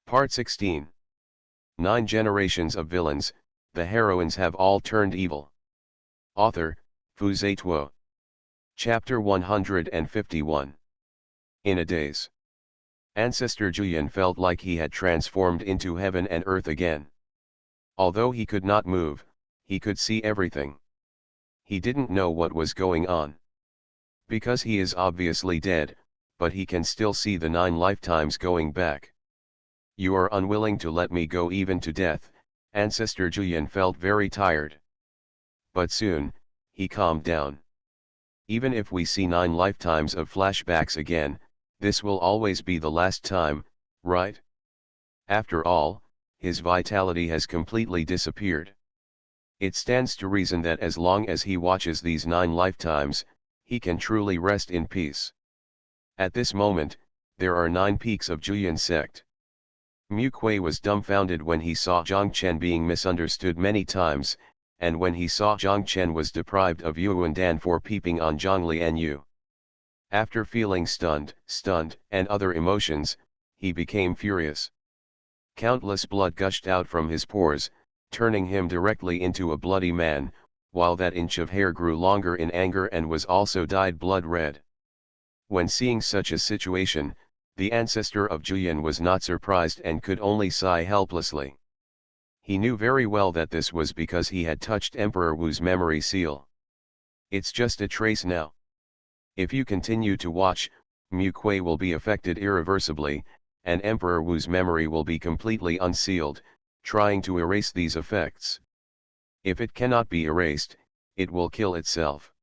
Part 16. 9 generations of villains, the heroines have all turned evil. Author, Fu Zituo. Chapter 151. In a daze. Ancestor Julian felt like he had transformed into heaven and earth again. Although he could not move, he could see everything. He didn't know what was going on. Because he is obviously dead, but he can still see the 9 lifetimes going back. You are unwilling to let me go even to death, Ancestor Julian felt very tired. But soon, he calmed down. Even if we see 9 lifetimes of flashbacks again, this will always be the last time, right? After all, his vitality has completely disappeared. It stands to reason that as long as he watches these 9 lifetimes, he can truly rest in peace. At this moment, there are 9 peaks of Julian sect. Mu Kuei was dumbfounded when he saw Zhang Chen being misunderstood many times, and when he saw Zhang Chen was deprived of Yuan Dan for peeping on Zhang Lianyu. After feeling stunned, and other emotions, he became furious. Countless blood gushed out from his pores, turning him directly into a bloody man, while that inch of hair grew longer in anger and was also dyed blood red. When seeing such a situation, the ancestor of Julian was not surprised and could only sigh helplessly. He knew very well that this was because he had touched Emperor Wu's memory seal. It's just a trace now. If you continue to watch, Mu Kuei will be affected irreversibly, and Emperor Wu's memory will be completely unsealed, trying to erase these effects. If it cannot be erased, it will kill itself.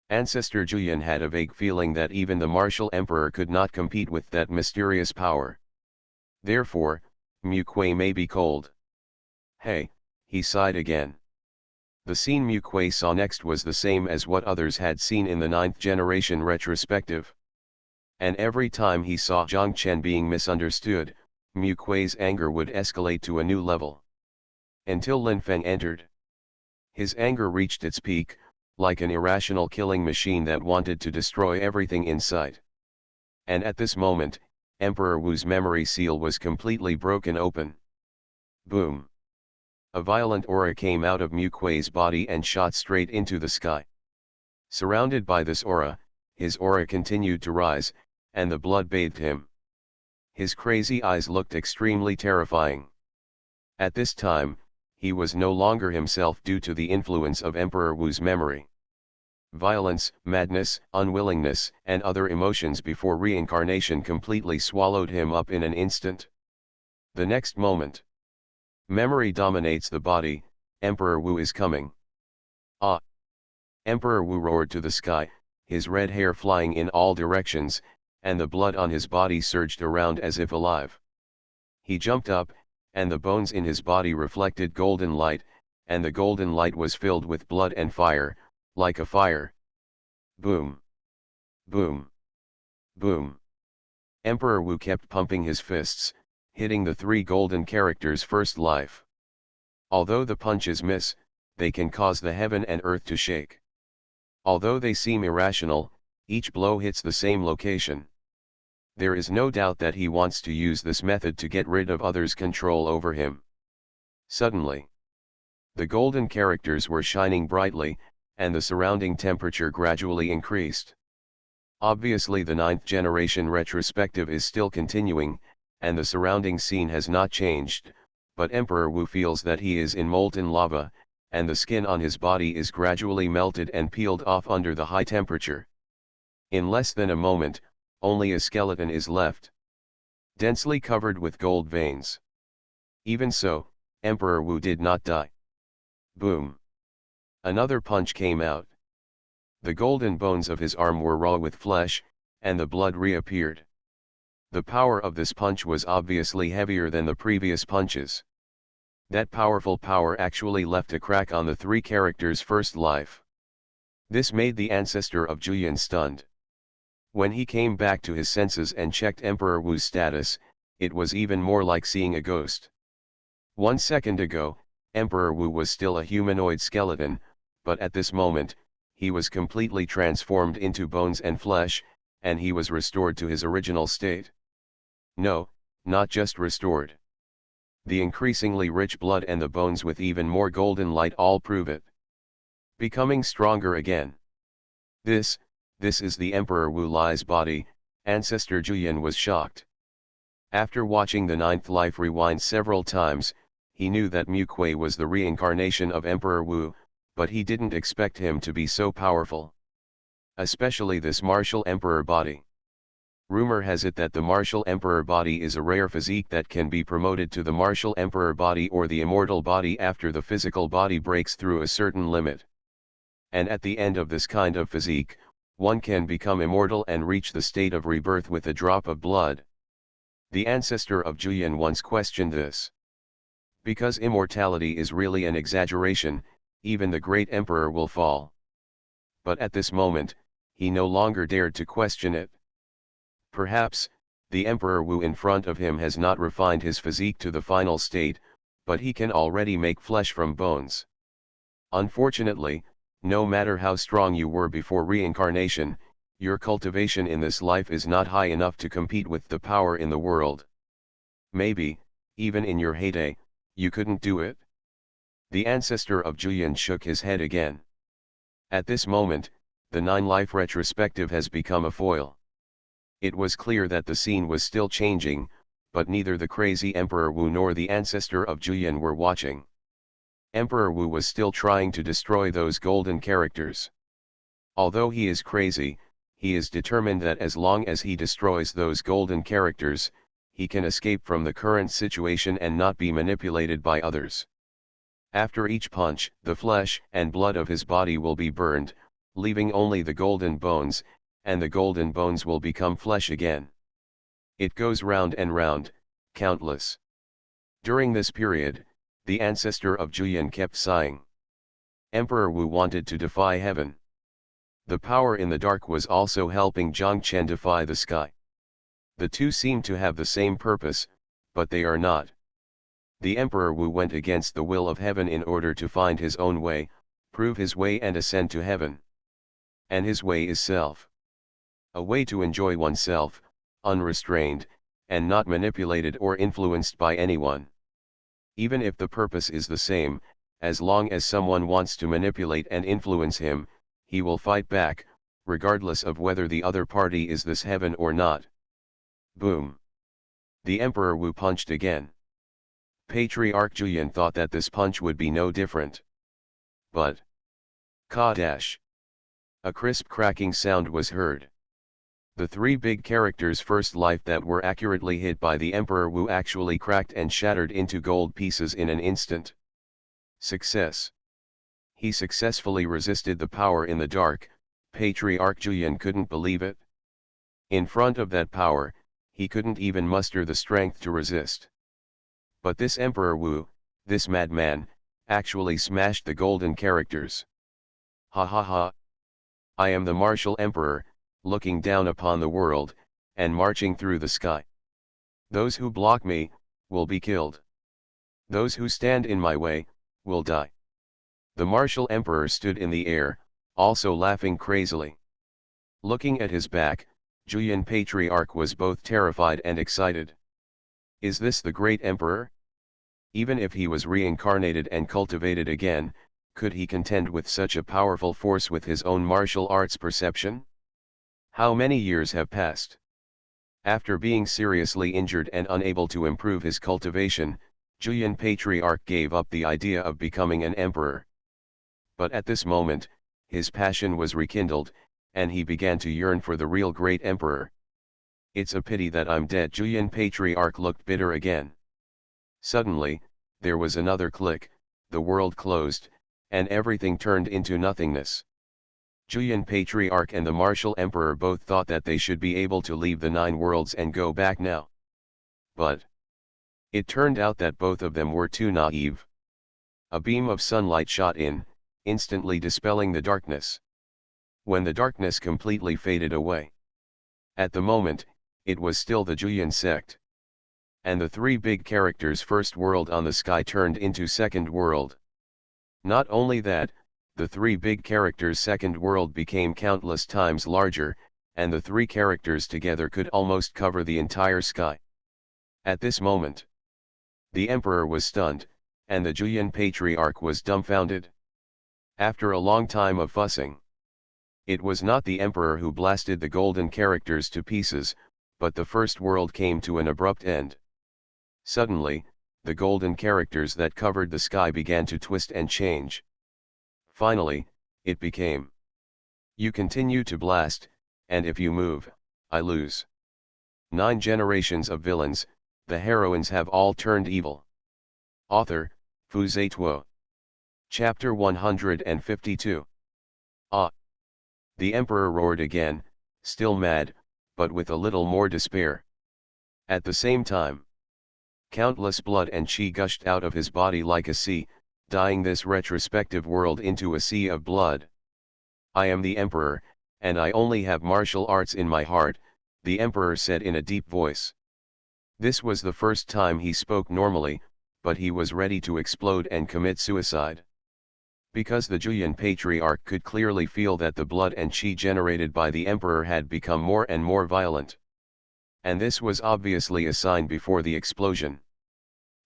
Ancestor Julian had a vague feeling that even the martial emperor could not compete with that mysterious power. Therefore, Mu Kuei may be cold. Hey, he sighed again. The scene Mu Kuei saw next was the same as what others had seen in the 9th generation retrospective. And every time he saw Zhang Chen being misunderstood, Mu Kuei's anger would escalate to a new level. Until Lin Feng entered. His anger reached its peak, like an irrational killing machine that wanted to destroy everything in sight. And at this moment, Emperor Wu's memory seal was completely broken open. Boom! A violent aura came out of Mu Kuei's body and shot straight into the sky. Surrounded by this aura, his aura continued to rise, and the blood bathed him. His crazy eyes looked extremely terrifying. At this time, he was no longer himself due to the influence of Emperor Wu's memory. Violence, madness, unwillingness, and other emotions before reincarnation completely swallowed him up in an instant. The next moment, memory dominates the body. Emperor Wu is coming. Ah! Emperor Wu roared to the sky, his red hair flying in all directions, and the blood on his body surged around as if alive. He jumped up, and the bones in his body reflected golden light, and the golden light was filled with blood and fire, like a fire. Boom! Boom! Boom! Emperor Wu kept pumping his fists, hitting the 3 golden characters' first life. Although the punches miss, they can cause the heaven and earth to shake. Although they seem irrational, each blow hits the same location. There is no doubt that he wants to use this method to get rid of others' control over him. Suddenly, the golden characters were shining brightly, and the surrounding temperature gradually increased. Obviously the 9th generation retrospective is still continuing, and the surrounding scene has not changed, but Emperor Wu feels that he is in molten lava, and the skin on his body is gradually melted and peeled off under the high temperature. In less than a moment, only a skeleton is left, densely covered with gold veins. Even so, Emperor Wu did not die. Boom! Another punch came out. The golden bones of his arm were raw with flesh, and the blood reappeared. The power of this punch was obviously heavier than the previous punches. That powerful power actually left a crack on the 3 characters' first life. This made the ancestor of Julian stunned. When he came back to his senses and checked Emperor Wu's status, it was even more like seeing a ghost. 1 second ago, Emperor Wu was still a humanoid skeleton, but at this moment, he was completely transformed into bones and flesh, and he was restored to his original state. No, not just restored. The increasingly rich blood and the bones with even more golden light all prove it. Becoming stronger again. This is the Emperor Wu Lai's body, Ancestor Julian was shocked. After watching the ninth life rewind several times, he knew that Mu Kuei was the reincarnation of Emperor Wu, but he didn't expect him to be so powerful. Especially this martial emperor body. Rumor has it that the martial emperor body is a rare physique that can be promoted to the martial emperor body or the immortal body after the physical body breaks through a certain limit. And at the end of this kind of physique, one can become immortal and reach the state of rebirth with a drop of blood. The ancestor of Julian once questioned this. Because immortality is really an exaggeration, even the great emperor will fall. But at this moment, he no longer dared to question it. Perhaps, the Emperor Wu in front of him has not refined his physique to the final state, but he can already make flesh from bones. Unfortunately, no matter how strong you were before reincarnation, your cultivation in this life is not high enough to compete with the power in the world. Maybe, even in your heyday, you couldn't do it? The ancestor of Julian shook his head again. At this moment, the 9-life retrospective has become a foil. It was clear that the scene was still changing, but neither the crazy Emperor Wu nor the ancestor of Julian were watching. Emperor Wu was still trying to destroy those golden characters. Although he is crazy, he is determined that as long as he destroys those golden characters, he can escape from the current situation and not be manipulated by others. After each punch, the flesh and blood of his body will be burned, leaving only the golden bones, and the golden bones will become flesh again. It goes round and round, countless. During this period, the ancestor of Julian kept sighing. Emperor Wu wanted to defy heaven. The power in the dark was also helping Zhang Chen defy the sky. The two seem to have the same purpose, but they are not. The Emperor Wu went against the will of heaven in order to find his own way, prove his way and ascend to heaven. And his way is self. A way to enjoy oneself, unrestrained, and not manipulated or influenced by anyone. Even if the purpose is the same, as long as someone wants to manipulate and influence him, he will fight back, regardless of whether the other party is this heaven or not. Boom! The Emperor Wu punched again. Patriarch Julian thought that this punch would be no different. But... Ka-dash! A crisp cracking sound was heard. The 3 big characters' first life that were accurately hit by the Emperor Wu actually cracked and shattered into gold pieces in an instant. Success! He successfully resisted the power in the dark. Patriarch Julian couldn't believe it. In front of that power, he couldn't even muster the strength to resist. But this Emperor Wu, this madman, actually smashed the golden characters. Ha ha ha! I am the martial emperor, looking down upon the world, and marching through the sky. Those who block me, will be killed. Those who stand in my way, will die. The martial emperor stood in the air, also laughing crazily. Looking at his back, Julian Patriarch was both terrified and excited. Is this the great emperor? Even if he was reincarnated and cultivated again, could he contend with such a powerful force with his own martial arts perception? How many years have passed? After being seriously injured and unable to improve his cultivation, Julian Patriarch gave up the idea of becoming an emperor. But at this moment, his passion was rekindled, and he began to yearn for the real great emperor. It's a pity that I'm dead. Julian Patriarch looked bitter again. Suddenly, there was another click, the world closed, and everything turned into nothingness. Julian Patriarch and the martial emperor both thought that they should be able to leave the 9 worlds and go back now. But it turned out that both of them were too naive. A beam of sunlight shot in, instantly dispelling the darkness. When the darkness completely faded away. At the moment, it was still the Julian sect. And the 3 big characters' first world on the sky turned into second world. Not only that, the 3 big characters' second world became countless times larger, and the 3 characters together could almost cover the entire sky. At this moment, the emperor was stunned, and the Julian patriarch was dumbfounded. After a long time of fussing, it was not the emperor who blasted the golden characters to pieces, but the first world came to an abrupt end. Suddenly, the golden characters that covered the sky began to twist and change. Finally, it became: "You continue to blast, and if you move, I lose." 9 generations of villains, the heroines have all turned evil. Author, Xuanhuan. Chapter 152. Ah! The emperor roared again, still mad, but with a little more despair. At the same time, countless blood and chi gushed out of his body like a sea, dyeing this retrospective world into a sea of blood. "I am the emperor, and I only have martial arts in my heart," the emperor said in a deep voice. This was the first time he spoke normally, but he was ready to explode and commit suicide. Because the Julian patriarch could clearly feel that the blood and chi generated by the emperor had become more and more violent. And this was obviously a sign before the explosion.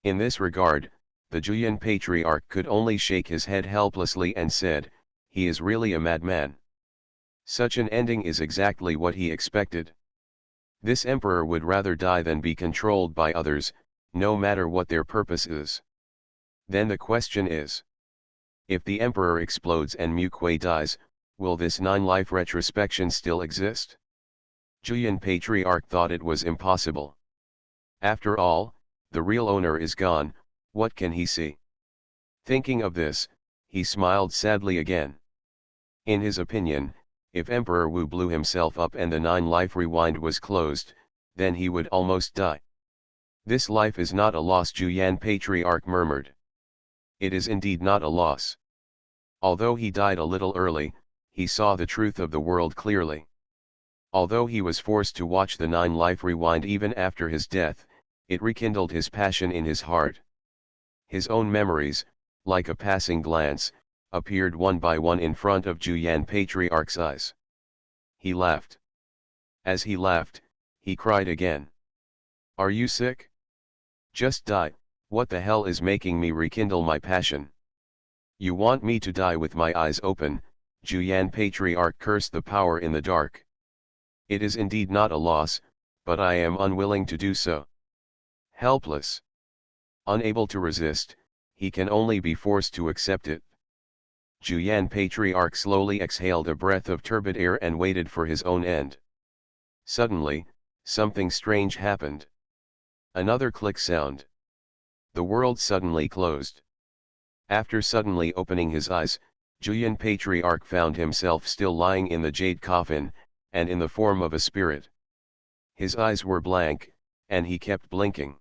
In this regard, the Julian patriarch could only shake his head helplessly and said, "He is really a madman." Such an ending is exactly what he expected. This emperor would rather die than be controlled by others, no matter what their purpose is. Then the question is: if the emperor explodes and Mu Kuei dies, will this 9-life retrospection still exist? Julian patriarch thought it was impossible. After all, the real owner is gone, what can he see? Thinking of this, he smiled sadly again. In his opinion, if Emperor Wu blew himself up and the 9-life rewind was closed, then he would almost die. "This life is not a loss," Julian patriarch murmured. "It is indeed not a loss." Although he died a little early, he saw the truth of the world clearly. Although he was forced to watch the 9-life rewind even after his death, it rekindled his passion in his heart. His own memories, like a passing glance, appeared one by one in front of Julian patriarch's eyes. He laughed. As he laughed, he cried again. "Are you sick? Just die. What the hell is making me rekindle my passion? You want me to die with my eyes open?" Julian patriarch cursed the power in the dark. "It is indeed not a loss, but I am unwilling to do so." Helpless, unable to resist, he can only be forced to accept it. Julian patriarch slowly exhaled a breath of turbid air and waited for his own end. Suddenly, something strange happened. Another click sound. The world suddenly closed. After suddenly opening his eyes, Julian patriarch found himself still lying in the jade coffin, and in the form of a spirit. His eyes were blank, and he kept blinking.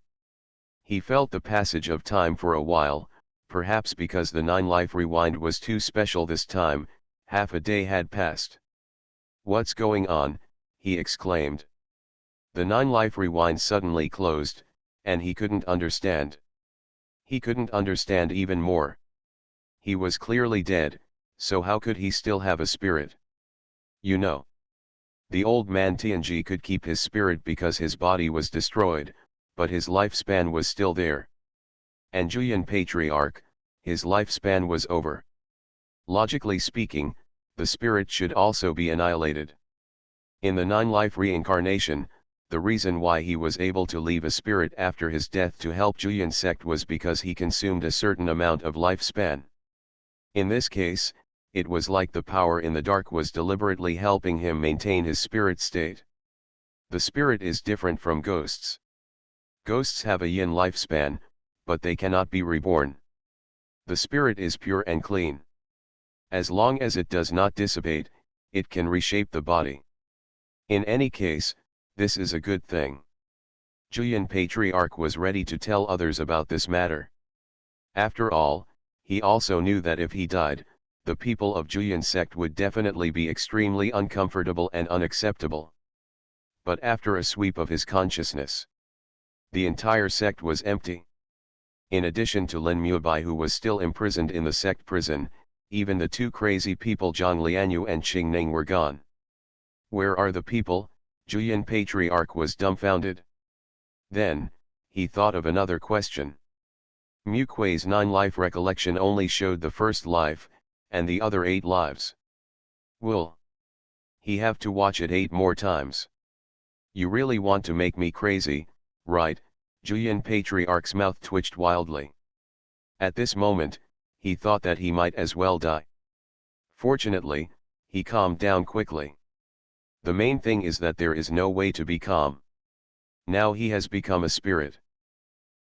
He felt the passage of time for a while, perhaps because the 9-life rewind was too special this time. Half a day had passed. "What's going on?" he exclaimed. The 9-life rewind suddenly closed, and he couldn't understand. He couldn't understand even more. He was clearly dead, so how could he still have a spirit? You know. The old man Tianji could keep his spirit because his body was destroyed, but his lifespan was still there. And Julian patriarch, his lifespan was over. Logically speaking, the spirit should also be annihilated. In the 9-life reincarnation, the reason why he was able to leave a spirit after his death to help Julian sect was because he consumed a certain amount of lifespan. In this case, it was like the power in the dark was deliberately helping him maintain his spirit state. The spirit is different from ghosts. Ghosts have a yin lifespan, but they cannot be reborn. The spirit is pure and clean. As long as it does not dissipate, it can reshape the body. In any case, this is a good thing. Julian patriarch was ready to tell others about this matter. After all, he also knew that if he died, the people of Julian sect would definitely be extremely uncomfortable and unacceptable. But after a sweep of his consciousness, the entire sect was empty. In addition to Lin Mubai, who was still imprisoned in the sect prison, even the two crazy people Zhang Lianyu and Qing Ning were gone. Where are the people? Julian patriarch was dumbfounded. Then, he thought of another question. Muquay's 9-life recollection only showed the first life, and the other 8 lives. Will he have to watch it 8 more times? You really want to make me crazy, right? Julian Patriarch's mouth twitched wildly. At this moment, he thought that he might as well die. Fortunately, he calmed down quickly. The main thing is that there is no way to be calm. Now he has become a spirit.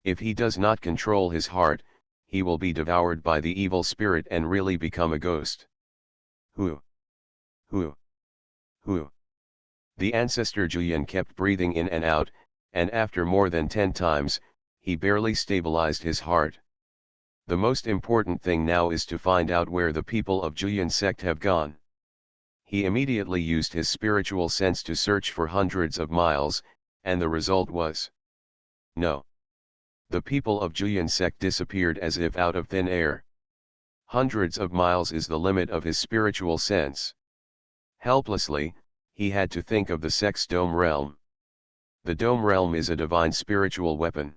If he does not control his heart, he will be devoured by the evil spirit and really become a ghost. Who? Who? Who? The ancestor Julian kept breathing in and out, and after more than 10 times, he barely stabilized his heart. The most important thing now is to find out where the people of Julian's sect have gone. He immediately used his spiritual sense to search for hundreds of miles, and the result was no. The people of Julian's sect disappeared as if out of thin air. Hundreds of miles is the limit of his spiritual sense. Helplessly, he had to think of the sect's dome realm. The dome realm is a divine spiritual weapon.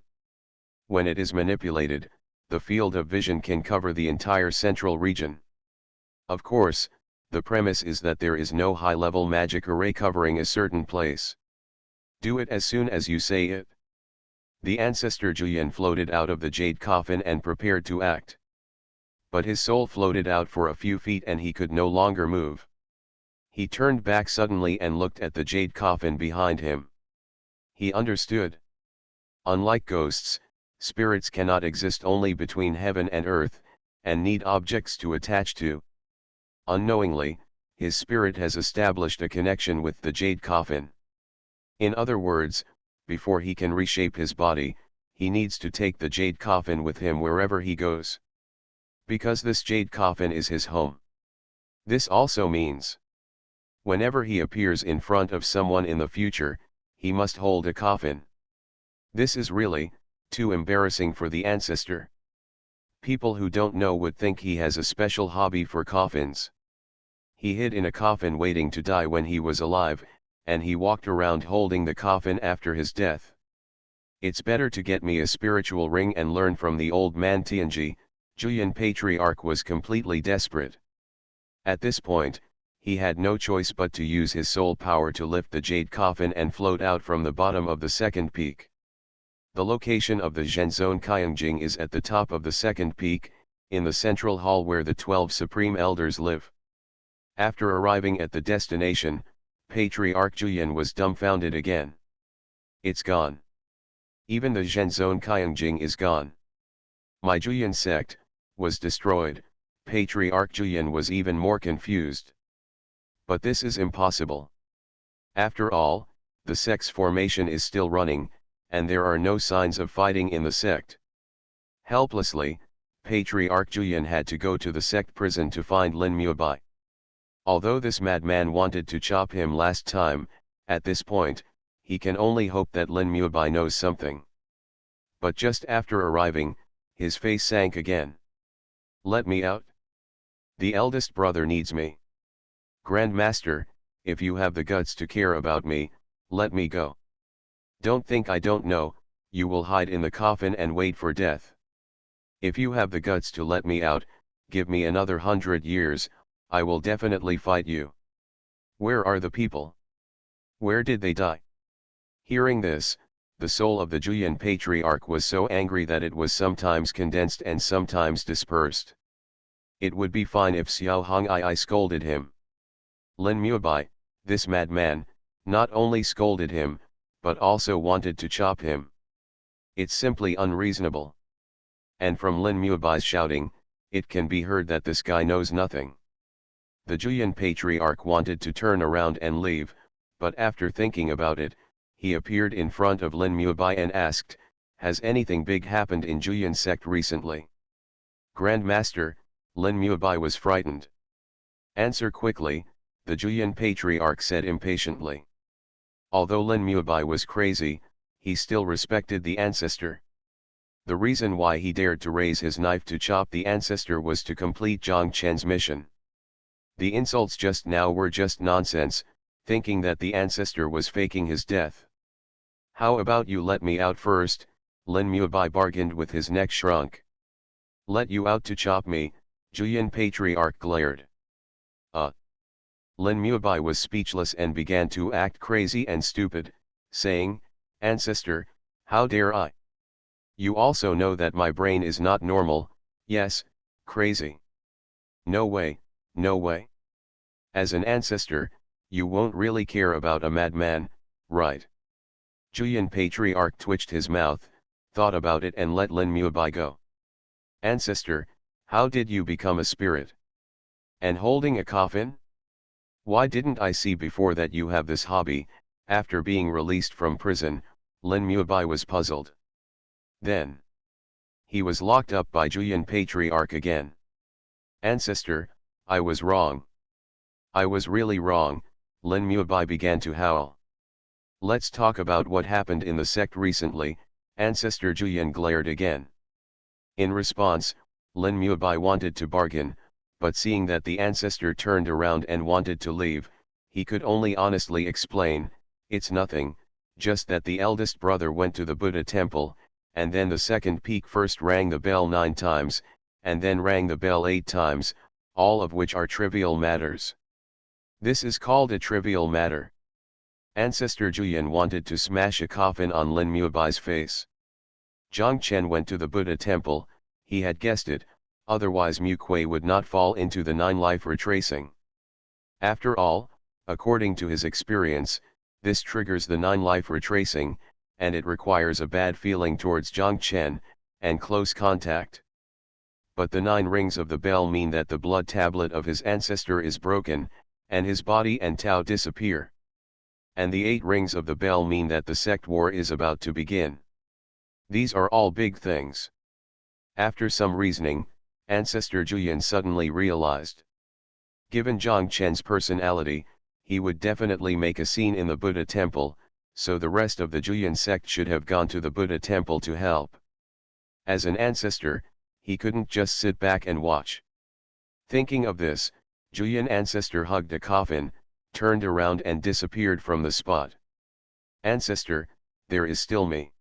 When it is manipulated, the field of vision can cover the entire central region. Of course, the premise is that there is no high-level magic array covering a certain place. Do it as soon as you say it. The ancestor Julian floated out of the jade coffin and prepared to act. But his soul floated out for a few feet and he could no longer move. He turned back suddenly and looked at the jade coffin behind him. He understood. Unlike ghosts, spirits cannot exist only between heaven and earth, and need objects to attach to. Unknowingly, his spirit has established a connection with the jade coffin. In other words, before he can reshape his body, he needs to take the jade coffin with him wherever he goes. Because this jade coffin is his home. This also means, whenever he appears in front of someone in the future, he must hold a coffin. This is really too embarrassing for the ancestor. People who don't know would think he has a special hobby for coffins. He hid in a coffin waiting to die when he was alive, and he walked around holding the coffin after his death. It's better to get me a spiritual ring and learn from the old man Tianji. Julian Patriarch was completely desperate. At this point, he had no choice but to use his soul power to lift the jade coffin and float out from the bottom of the second peak. The location of the Zhenzhou Qiangjing is at the top of the second peak, in the central hall where the 12 supreme elders live. After arriving at the destination, Patriarch Julian was dumbfounded again. It's gone. Even the Zhenzhou Qiangjing is gone. My Julian sect was destroyed. Patriarch Julian was even more confused. But this is impossible. After all, the sect's formation is still running, and there are no signs of fighting in the sect. Helplessly, Patriarch Julian had to go to the sect prison to find Lin Mubai. Although this madman wanted to chop him last time, at this point, he can only hope that Lin Mubai knows something. But just after arriving, his face sank again. Let me out. The eldest brother needs me. Grand Master, if you have the guts to care about me, let me go. Don't think I don't know, you will hide in the coffin and wait for death. If you have the guts to let me out, give me another 100 years, I will definitely fight you. Where are the people? Where did they die? Hearing this, the soul of the Julian Patriarch was so angry that it was sometimes condensed and sometimes dispersed. It would be fine if Xuanhuan scolded him. Lin Mubai, this madman, not only scolded him, but also wanted to chop him. It's simply unreasonable. And from Lin Muabai's shouting, it can be heard that this guy knows nothing. The Julian Patriarch wanted to turn around and leave, but after thinking about it, he appeared in front of Lin Mubai and asked, has anything big happened in Julian sect recently? Grand Master, Lin Mubai was frightened. Answer quickly, the Julian Patriarch said impatiently. Although Lin Mubai was crazy, he still respected the ancestor. The reason why he dared to raise his knife to chop the ancestor was to complete Zhang Chen's mission. The insults just now were just nonsense, thinking that the ancestor was faking his death. How about you let me out first, Lin Muibai bargained with his neck shrunk. Let you out to chop me, Juyin Patriarch glared. Lin Muibai was speechless and began to act crazy and stupid, saying, Ancestor, how dare I? You also know that my brain is not normal, yes, crazy. No way, no way. As an ancestor, you won't really care about a madman, right? Juyin Patriarch twitched his mouth, thought about it and let Lin Muibai go. Ancestor, how did you become a spirit? And holding a coffin? Why didn't I see before that you have this hobby? After being released from prison, Lin Muibai was puzzled. Then he was locked up by Juyin Patriarch again. Ancestor, I was wrong. I was really wrong, Lin Muibai began to howl. Let's talk about what happened in the sect recently, Ancestor Juyin glared again. In response, Lin Muibai wanted to bargain, but seeing that the ancestor turned around and wanted to leave, he could only honestly explain, it's nothing, just that the eldest brother went to the Buddha temple, and then the second peak first rang the bell 9 times, and then rang the bell 8 times, all of which are trivial matters. This is called a trivial matter. Ancestor Juyin wanted to smash a coffin on Lin Muibai's face. Zhang Chen went to the Buddha temple, he had guessed it, otherwise Mu Kuei would not fall into the 9 life retracing. After all, according to his experience, this triggers the 9 life retracing, and it requires a bad feeling towards Zhang Chen, and close contact. But the 9 rings of the bell mean that the blood tablet of his ancestor is broken, and his body and Tao disappear. And the 8 rings of the bell mean that the sect war is about to begin. These are all big things. After some reasoning, Ancestor Juyin suddenly realized. Given Zhang Chen's personality, he would definitely make a scene in the Buddha temple, so the rest of the Juyin sect should have gone to the Buddha temple to help. As an ancestor, he couldn't just sit back and watch. Thinking of this, Juyin ancestor hugged a coffin, turned around and disappeared from the spot. Ancestor, there is still me.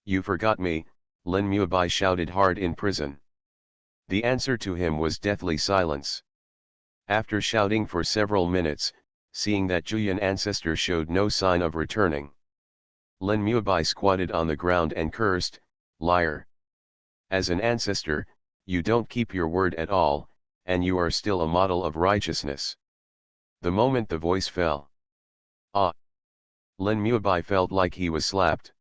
You forgot me, Lin Muibai shouted hard in prison. The answer to him was deathly silence. After shouting for several minutes, seeing that Juyin ancestor showed no sign of returning, Lin Muibai squatted on the ground and cursed, liar. As an ancestor, you don't keep your word at all, and you are still a model of righteousness. The moment the voice fell. Lin Muibai felt like he was slapped.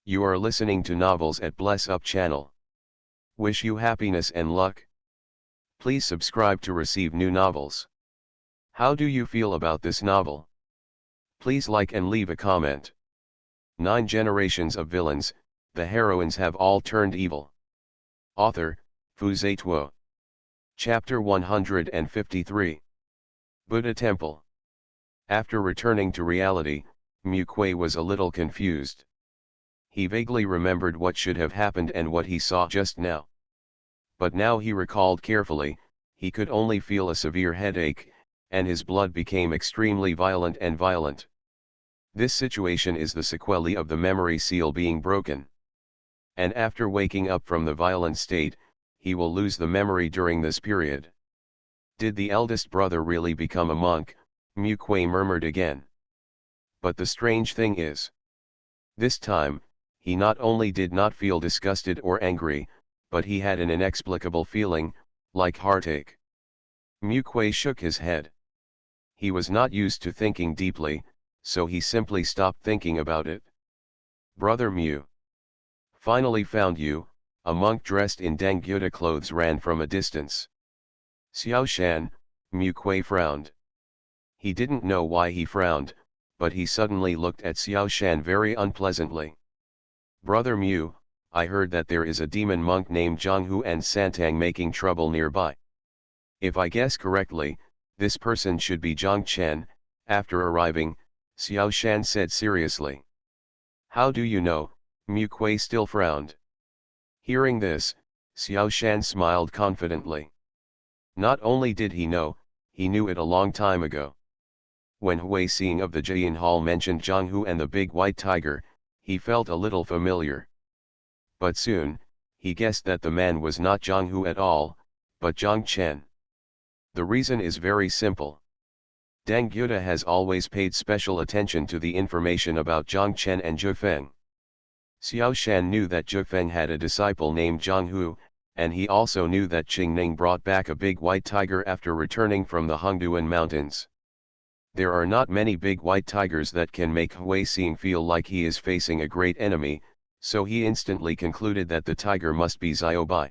You are listening to novels at Bless Up channel. Wish you happiness and luck. Please subscribe to receive new novels. How do you feel about this novel? Please like and leave a comment. 9 generations of villains, the heroines have all turned evil. Author, Fu Zituo. Chapter 153. Buddha Temple. After returning to reality, Mu Kuei was a little confused. He vaguely remembered what should have happened and what he saw just now. But now he recalled carefully, he could only feel a severe headache, and his blood became extremely violent and violent. This situation is the sequelae of the memory seal being broken. And after waking up from the violent state, he will lose the memory during this period. Did the eldest brother really become a monk? Mu Kuei murmured again. But the strange thing is, this time, he not only did not feel disgusted or angry, but he had an inexplicable feeling, like heartache. Mu Kuei shook his head. He was not used to thinking deeply, so he simply stopped thinking about it. Brother Mu. Finally found you, a monk dressed in Dangyuta clothes ran from a distance. Xiaoshan, Mu Kuei frowned. He didn't know why he frowned, but he suddenly looked at Xiaoshan very unpleasantly. Brother Mu, I heard that there is a demon monk named Zhanghu and Santang making trouble nearby. If I guess correctly, this person should be Zhang Chen. After arriving, Xiaoshan said seriously. How do you know? Mu Kuei still frowned. Hearing this, Xiaoshan smiled confidently. Not only did he know, he knew it a long time ago. When Hui Xing of the Jian Hall mentioned Zhanghu and the big white tiger, he felt a little familiar. But soon, he guessed that the man was not Zhang Hu at all, but Zhang Chen. The reason is very simple. Deng Gyuda has always paid special attention to the information about Zhang Chen and Zhu Feng. Xiao Shan knew that Zhu Feng had a disciple named Zhang Hu, and he also knew that Qing Ning brought back a big white tiger after returning from the Hongduan Mountains. There are not many big white tigers that can make Hui Xing feel like he is facing a great enemy, so he instantly concluded that the tiger must be Xiaobai.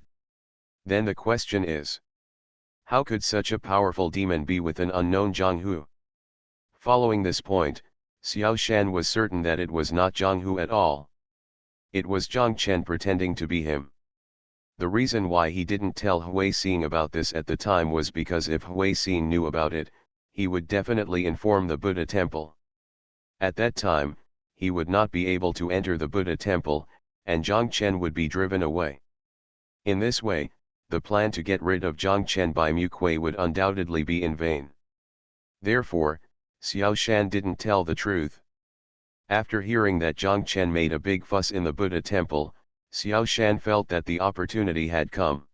Then the question is, how could such a powerful demon be with an unknown Zhang Hu? Following this point, Xiao Shan was certain that it was not Zhang Hu at all. It was Zhang Chen pretending to be him. The reason why he didn't tell Hui Xing about this at the time was because if Hui Xing knew about it, he would definitely inform the Buddha temple. At that time, he would not be able to enter the Buddha temple, and Zhang Chen would be driven away. In this way, the plan to get rid of Zhang Chen by Mu Kuei would undoubtedly be in vain. Therefore, Xiao Shan didn't tell the truth. After hearing that Zhang Chen made a big fuss in the Buddha temple, Xiao Shan felt that the opportunity had come.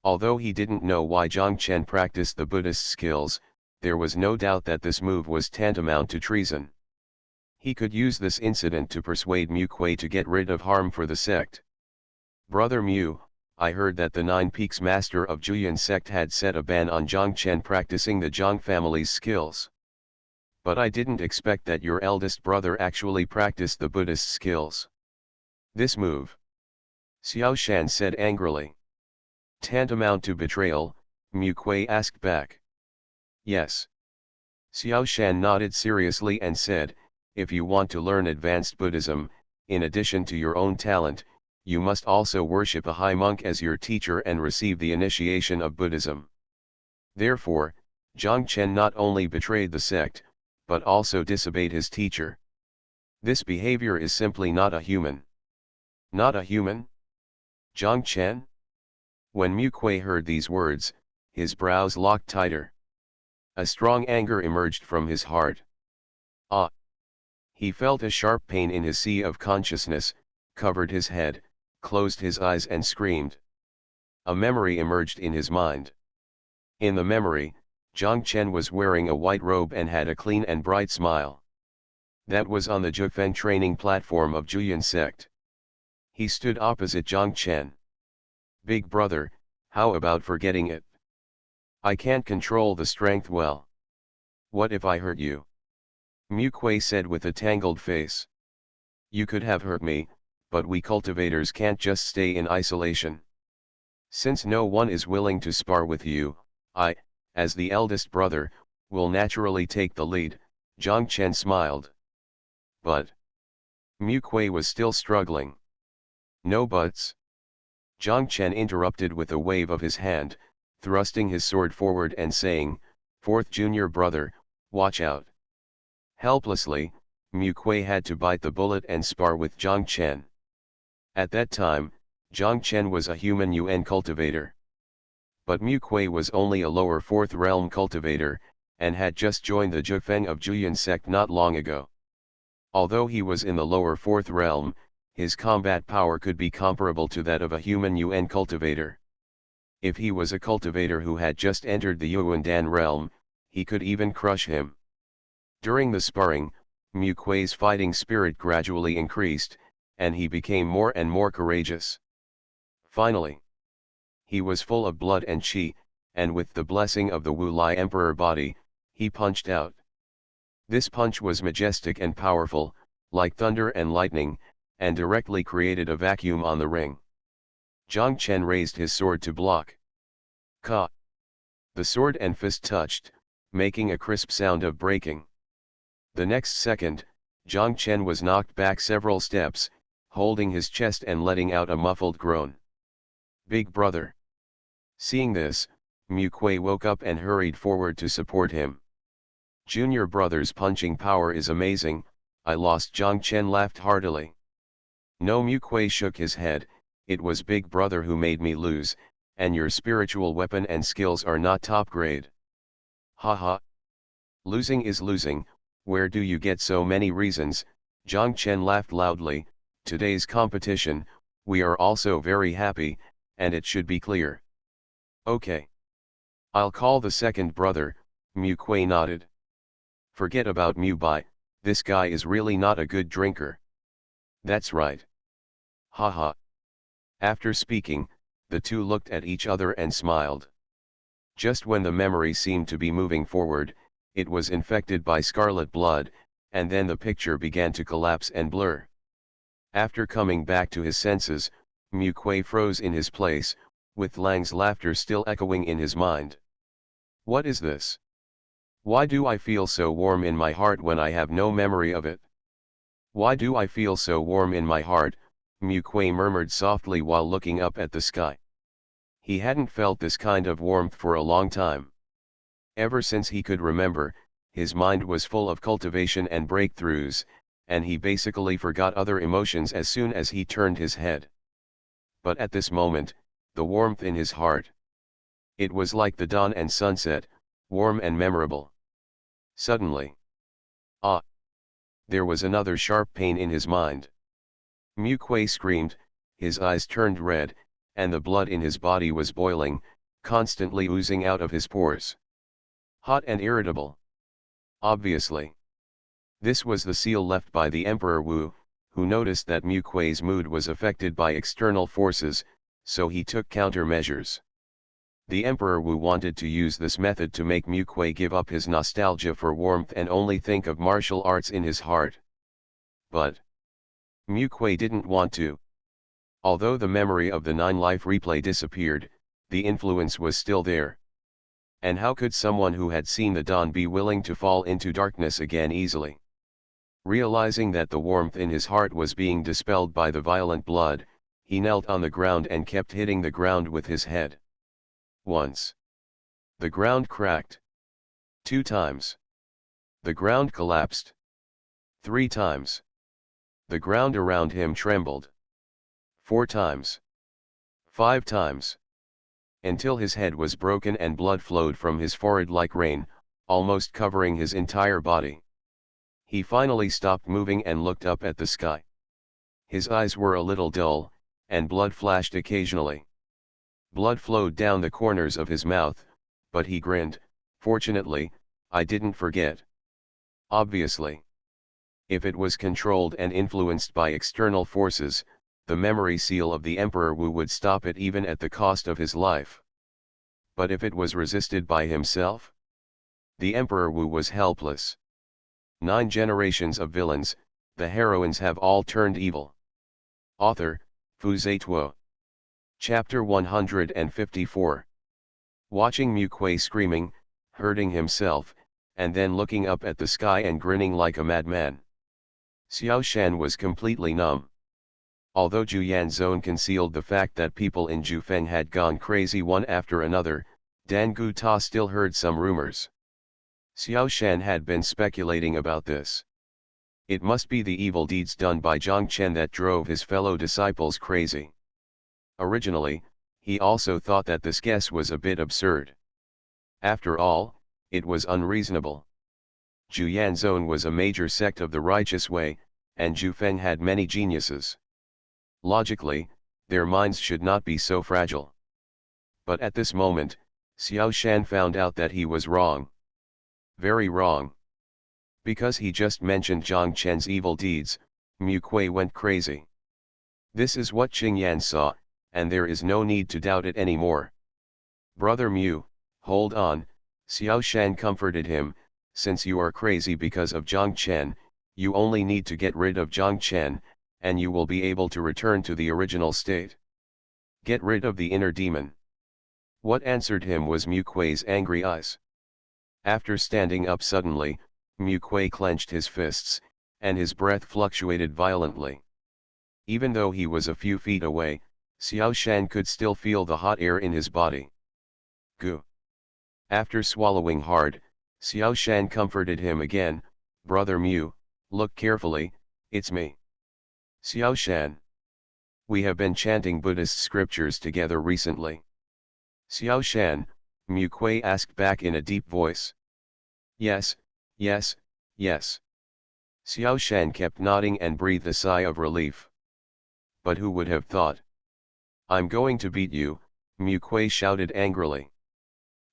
Although he didn't know why Zhang Chen practiced the Buddhist skills, there was no doubt that this move was tantamount to treason. He could use this incident to persuade Mu Kuei to get rid of harm for the sect. Brother Mu, I heard that the Nine Peaks master of Juyan sect had set a ban on Zhang Chen practicing the Zhang family's skills. But I didn't expect that your eldest brother actually practiced the Buddhist skills. This move, Xiao Shan said angrily. Tantamount to betrayal, Mu Kuei asked back. Yes. Xiao Shan nodded seriously and said, if you want to learn advanced Buddhism, in addition to your own talent, you must also worship a high monk as your teacher and receive the initiation of Buddhism. Therefore, Zhang Chen not only betrayed the sect, but also disobeyed his teacher. This behavior is simply not a human. Not a human? Zhang Chen? When Mu Kuei heard these words, his brows locked tighter. A strong anger emerged from his heart. Ah! He felt a sharp pain in his sea of consciousness, covered his head, closed his eyes and screamed. A memory emerged in his mind. In the memory, Zhang Chen was wearing a white robe and had a clean and bright smile. That was on the Zhufeng training platform of Juyan sect. He stood opposite Zhang Chen. Big brother, how about forgetting it? I can't control the strength well. What if I hurt you? Mu Kuei said with a tangled face. You could have hurt me, but we cultivators can't just stay in isolation. Since no one is willing to spar with you, I, as the eldest brother, will naturally take the lead, Zhang Chen smiled. But Mu Kuei was still struggling. No buts. Zhang Chen interrupted with a wave of his hand, thrusting his sword forward and saying, Fourth junior brother, watch out. Helplessly, Mu Kuei had to bite the bullet and spar with Zhang Chen. At that time, Zhang Chen was a human Yuan cultivator. But Mu Kuei was only a lower fourth realm cultivator, and had just joined the Zhufeng of Juyan sect not long ago. Although he was in the lower fourth realm, his combat power could be comparable to that of a human Yuan cultivator. If he was a cultivator who had just entered the Yuandan realm, he could even crush him. During the sparring, Mu Kuei's fighting spirit gradually increased, and he became more and more courageous. Finally, he was full of blood and qi, and with the blessing of the Wu Lai Emperor body, he punched out. This punch was majestic and powerful, like thunder and lightning, and directly created a vacuum on the ring. Zhang Chen raised his sword to block. Ka! The sword and fist touched, making a crisp sound of breaking. The next second, Zhang Chen was knocked back several steps, holding his chest and letting out a muffled groan. Big brother. Seeing this, Mu Kuei woke up and hurried forward to support him. Junior brother's punching power is amazing, I lost. Zhang Chen laughed heartily. No, Mu Kuei shook his head, it was big brother who made me lose, and your spiritual weapon and skills are not top grade. Haha. Losing is losing, where do you get so many reasons? Zhang Chen laughed loudly, today's competition, We are also very happy, and it should be clear. Okay. I'll call the second brother, Mu Kuei nodded. Forget about Mu Bai, this guy is really not a good drinker. That's right. Haha. After speaking, the two looked at each other and smiled. Just when the memory seemed to be moving forward, it was infected by scarlet blood, and then the picture began to collapse and blur. After coming back to his senses, Mu Kuei froze in his place, with Lang's laughter still echoing in his mind. What is this? Why do I feel so warm in my heart when I have no memory of it? Why do I feel so warm in my heart? Mu Kuei murmured softly while looking up at the sky. He hadn't felt this kind of warmth for a long time. Ever since he could remember, his mind was full of cultivation and breakthroughs, and he basically forgot other emotions as soon as he turned his head. But at this moment, the warmth in his heart. It was like the dawn and sunset, warm and memorable. Suddenly. Ah! There was another sharp pain in his mind. Mu Kuei screamed, his eyes turned red, and the blood in his body was boiling, constantly oozing out of his pores. Hot and irritable. Obviously. This was the seal left by the Emperor Wu, who noticed that Mu Kuei's mood was affected by external forces, so he took countermeasures. The Emperor Wu wanted to use this method to make Mu Kuei give up his nostalgia for warmth and only think of martial arts in his heart. But Mu Kuei didn't want to. Although the memory of the 9-life replay disappeared, the influence was still there. And how could someone who had seen the dawn be willing to fall into darkness again easily? Realizing that the warmth in his heart was being dispelled by the violent blood, he knelt on the ground and kept hitting the ground with his head. Once. The ground cracked. 2 times. The ground collapsed. 3 times. The ground around him trembled. 4 times. 5 times. Until his head was broken and blood flowed from his forehead like rain, almost covering his entire body. He finally stopped moving and looked up at the sky. His eyes were a little dull, and blood flashed occasionally. Blood flowed down the corners of his mouth, but he grinned, fortunately, I didn't forget. Obviously. If it was controlled and influenced by external forces, the memory seal of the Emperor Wu would stop it even at the cost of his life. But if it was resisted by himself? The Emperor Wu was helpless. 9 generations of villains, the heroines have all turned evil. Author, Fu Zituo. Chapter 154. Watching Mu Kuei screaming, hurting himself, and then looking up at the sky and grinning like a madman. Xiao Shan was completely numb. Although Zhu Yanzhong concealed the fact that people in Jufeng had gone crazy one after another, Dan Gu Ta still heard some rumors. Xiao Shan had been speculating about this. It must be the evil deeds done by Zhang Chen that drove his fellow disciples crazy. Originally, he also thought that this guess was a bit absurd. After all, it was unreasonable. Zhu Yanzhong was a major sect of the righteous way, and Jufeng had many geniuses. Logically, their minds should not be so fragile. But at this moment, Xiao Shan found out that he was wrong. Very wrong. Because he just mentioned Zhang Chen's evil deeds, Mu Kuei went crazy. This is what Qingyan saw, and there is no need to doubt it anymore. Brother Mu, hold on, Xiao Shan comforted him, since you are crazy because of Zhang Chen, you only need to get rid of Zhang Chen, and you will be able to return to the original state. Get rid of the inner demon. What answered him was Mu Kuei's angry eyes. After standing up suddenly, Mu Kuei clenched his fists, and his breath fluctuated violently. Even though he was a few feet away, Xiao Shan could still feel the hot air in his body. Gu. After swallowing hard, Xiao Shan comforted him again, Brother Mu, look carefully, it's me. Xiao Shan. We have been chanting Buddhist scriptures together recently. Xiao Shan, Mu Kuei asked back in a deep voice. Yes, yes, yes. Xiao Shan kept nodding and breathed a sigh of relief. but who would have thought? I'm going to beat you, Mu Kuei shouted angrily.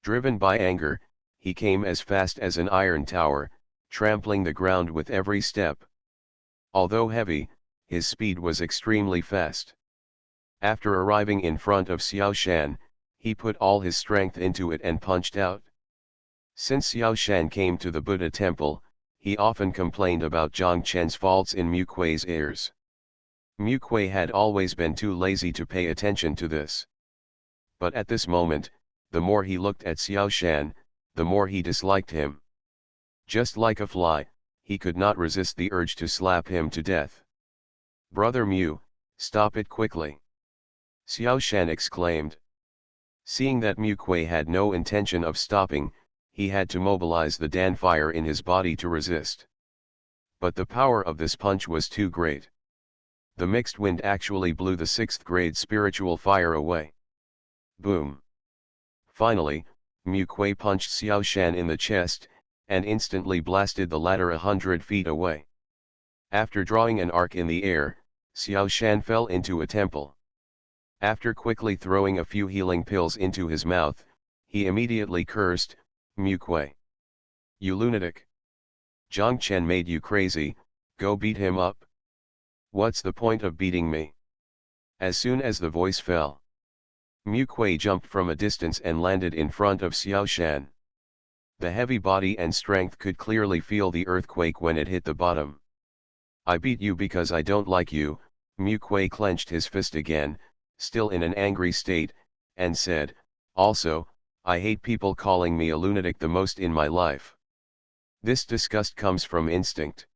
Driven by anger, he came as fast as an iron tower, trampling the ground with every step. Although heavy, his speed was extremely fast. After arriving in front of Xiao Shan, he put all his strength into it and punched out. Since Xiao Shan came to the Buddha temple, he often complained about Zhang Chen's faults in Mu Kuei's ears. Mu Kuei had always been too lazy to pay attention to this. But at this moment, the more he looked at Xiao Shan, the more he disliked him. Just like a fly, he could not resist the urge to slap him to death. "Brother Mu, stop it quickly!" Xiao Shan exclaimed. Seeing that Mu Kuei had no intention of stopping, he had to mobilize the Dan fire in his body to resist. But the power of this punch was too great. The mixed wind actually blew the 6th grade spiritual fire away. Boom! Finally, Mu Kuei punched Xiao Shan in the chest, and instantly blasted the latter 100 feet away. After drawing an arc in the air, Xiao Shan fell into a temple. After quickly throwing a few healing pills into his mouth, he immediately cursed, "Mu Kuei! You lunatic! Zhang Chen made you crazy, go beat him up. What's the point of beating me?" As soon as the voice fell, Mu Kuei jumped from a distance and landed in front of Xiao Shan. The heavy body and strength could clearly feel the earthquake when it hit the bottom. "I beat you because I don't like you," Mu Kuei clenched his fist again, still in an angry state, and said, "Also, I hate people calling me a lunatic the most in my life." This disgust comes from instinct.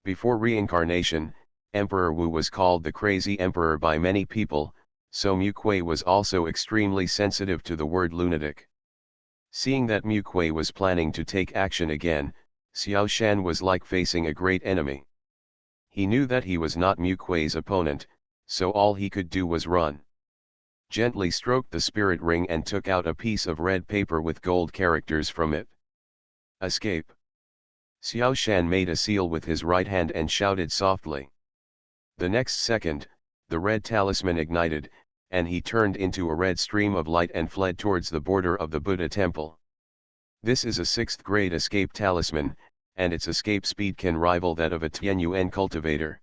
Before reincarnation, Emperor Wu was called the Crazy Emperor by many people, so Mu Kuei was also extremely sensitive to the word lunatic. Seeing that Mu Kuei was planning to take action again, Xiao Shan was like facing a great enemy. He knew that he was not Mu Kuei's opponent, so all he could do was run. Gently stroked the spirit ring and took out a piece of red paper with gold characters from it. "Escape!" Xiao Shan made a seal with his right hand and shouted softly. The next second, the red talisman ignited, and he turned into a red stream of light and fled towards the border of the Buddha temple. This is a 6th grade escape talisman, and its escape speed can rival that of a Tianyuan cultivator.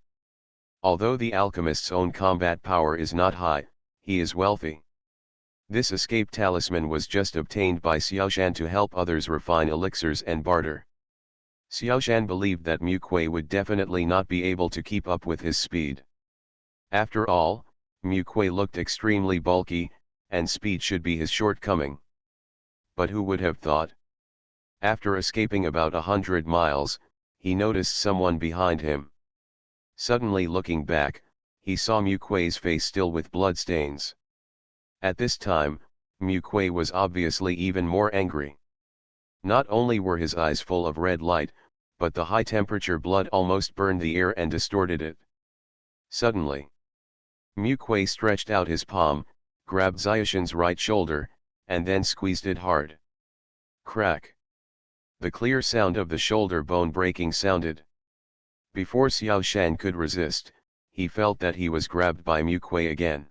Although the alchemist's own combat power is not high, he is wealthy. This escape talisman was just obtained by Xiaoshan to help others refine elixirs and barter. Xiaoshan believed that Mu Kuei would definitely not be able to keep up with his speed. After all, Mu Kuei looked extremely bulky, and speed should be his shortcoming. But who would have thought? After escaping about 100 miles, he noticed someone behind him. Suddenly looking back, he saw Mu Kuei's face still with bloodstains. At this time, Mu Kuei was obviously even more angry. Not only were his eyes full of red light, but the high-temperature blood almost burned the air and distorted it. Suddenly, Mu Kuei stretched out his palm, grabbed Xiaoshan's right shoulder, and then squeezed it hard. Crack! The clear sound of the shoulder bone breaking sounded. Before Xiaoshan could resist, he felt that he was grabbed by Mu Kuei again.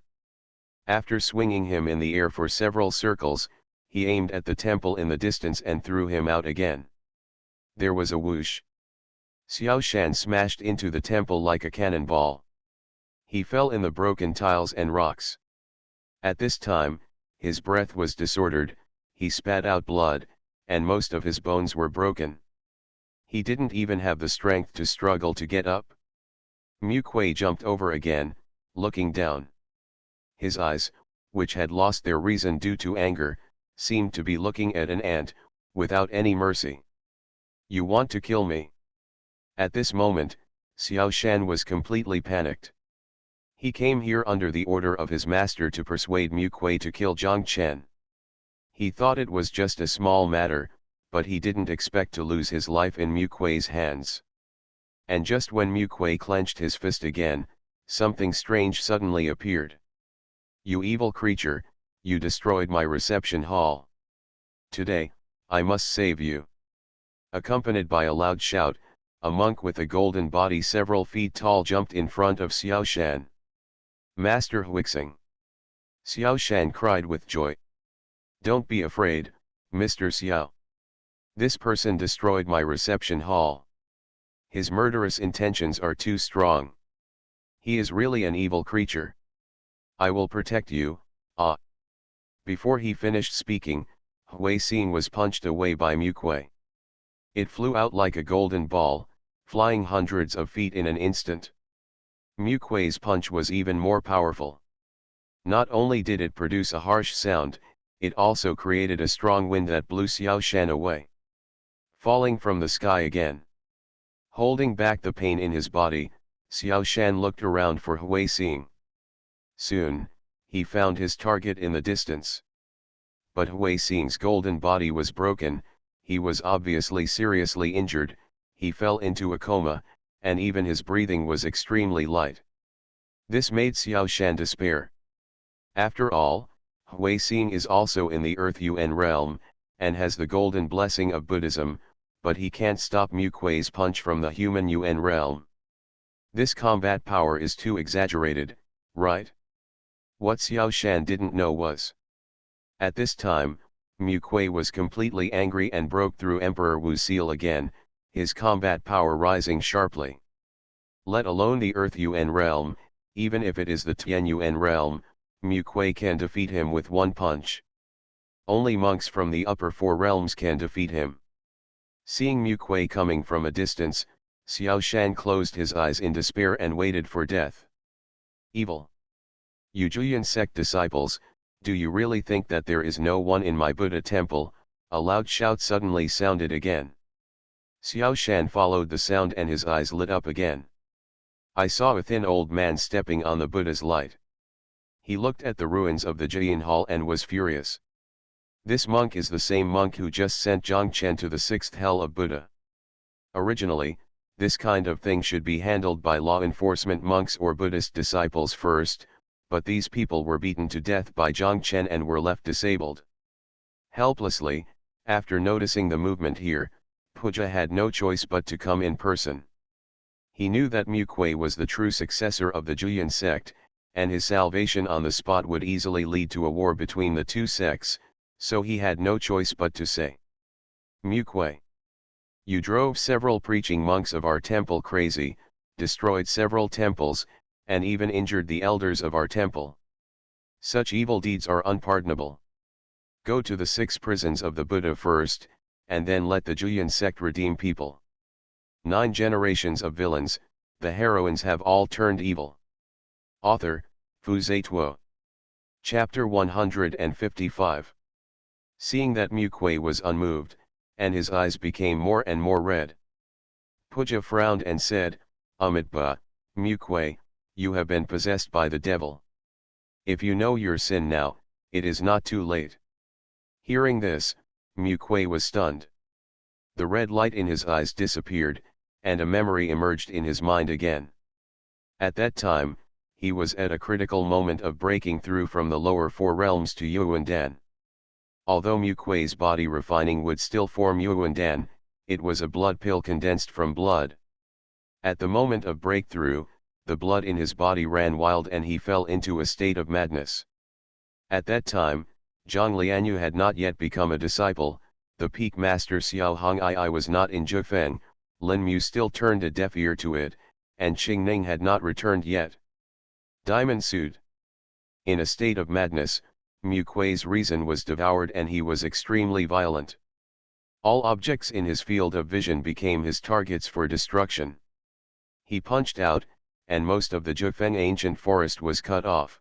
After swinging him in the air for several circles, he aimed at the temple in the distance and threw him out again. There was a whoosh. Xiaoshan smashed into the temple like a cannonball. He fell in the broken tiles and rocks. At this time, his breath was disordered, he spat out blood, and most of his bones were broken. He didn't even have the strength to struggle to get up. Mu Kuei jumped over again, looking down. His eyes, which had lost their reason due to anger, seemed to be looking at an ant, without any mercy. "You want to kill me?" At this moment, Xiaoshan was completely panicked. He came here under the order of his master to persuade Mu Kuei to kill Zhang Chen. He thought it was just a small matter, but he didn't expect to lose his life in Mu Kuei's hands. And just when Mu Kuei clenched his fist again, something strange suddenly appeared. "You evil creature, you destroyed my reception hall. Today, I must save you." Accompanied by a loud shout, a monk with a golden body several feet tall jumped in front of Xiaoshan. Master Huixing. Xiao Shan cried with joy. Don't be afraid, Mr. Xiao. This person destroyed my reception hall. His murderous intentions are too strong. He is really an evil creature. I will protect you, ah. Before he finished speaking, Hui Xing was punched away by Mu Kuei. It flew out like a golden ball, flying hundreds of feet in an instant. Mu Kuei's punch was even more powerful. Not only did it produce a harsh sound, it also created a strong wind that blew Xiao Shan away. Falling from the sky again. Holding back the pain in his body, Xiao Shan looked around for Hui Xing. Soon, he found his target in the distance. But Hui Xing's golden body was broken, he was obviously seriously injured, he fell into a coma, and even his breathing was extremely light. This made Xiao Shan despair. After all, Hui Xing is also in the Earth Yuan realm, and has the golden blessing of Buddhism, but he can't stop Mu Kuei's punch from the human Yuan realm. This combat power is too exaggerated, right? What Xiao Shan didn't know was. At this time, Mu Kuei was completely angry and broke through Emperor Wu's seal again, his combat power rising sharply. Let alone the Earth Yuan realm, even if it is the Tian Yuan realm, Mu Kuei can defeat him with one punch. Only monks from the upper four realms can defeat him. Seeing Mu Kuei coming from a distance, Xiao Shan closed his eyes in despair and waited for death. Evil. You Julian sect disciples, do you really think that there is no one in my Buddha temple? A loud shout suddenly sounded again. Xiao Shan followed the sound and his eyes lit up again. I saw a thin old man stepping on the Buddha's light. He looked at the ruins of the Jian Hall and was furious. This monk is the same monk who just sent Zhang Chen to the sixth hell of Buddha. Originally, this kind of thing should be handled by law enforcement monks or Buddhist disciples first, but these people were beaten to death by Zhang Chen and were left disabled. Helplessly, after noticing the movement here, Puja had no choice but to come in person. He knew that Mu Kuei was the true successor of the Julian sect, and his salvation on the spot would easily lead to a war between the two sects, so he had no choice but to say. Mu Kuei. You drove several preaching monks of our temple crazy, destroyed several temples, and even injured the elders of our temple. Such evil deeds are unpardonable. Go to the 6 prisons of the Buddha first, and then let the Julian sect redeem people. 9 generations of villains, the heroines have all turned evil. Author, Fu Zituo. Chapter 155. Seeing that Mu Kuei was unmoved, and his eyes became more and more red, Puja frowned and said, Amitabha, Mu Kuei, you have been possessed by the devil. If you know your sin now, it is not too late. Hearing this, Mu Kuei was stunned. The red light in his eyes disappeared, and a memory emerged in his mind again. At that time, he was at a critical moment of breaking through from the lower 4 realms to Yuandan. Although Mu Kuei's body refining would still form Yuandan, it was a blood pill condensed from blood. At the moment of breakthrough, the blood in his body ran wild and he fell into a state of madness. At that time, Zhang Lianyu had not yet become a disciple, the peak master Xiao Hong'ai was not in Zhifeng, Lin Mu still turned a deaf ear to it, and Qing Ning had not returned yet. Diamond sued. In a state of madness, Mu Kuei's reason was devoured and he was extremely violent. All objects in his field of vision became his targets for destruction. He punched out, and most of the Zhifeng ancient forest was cut off.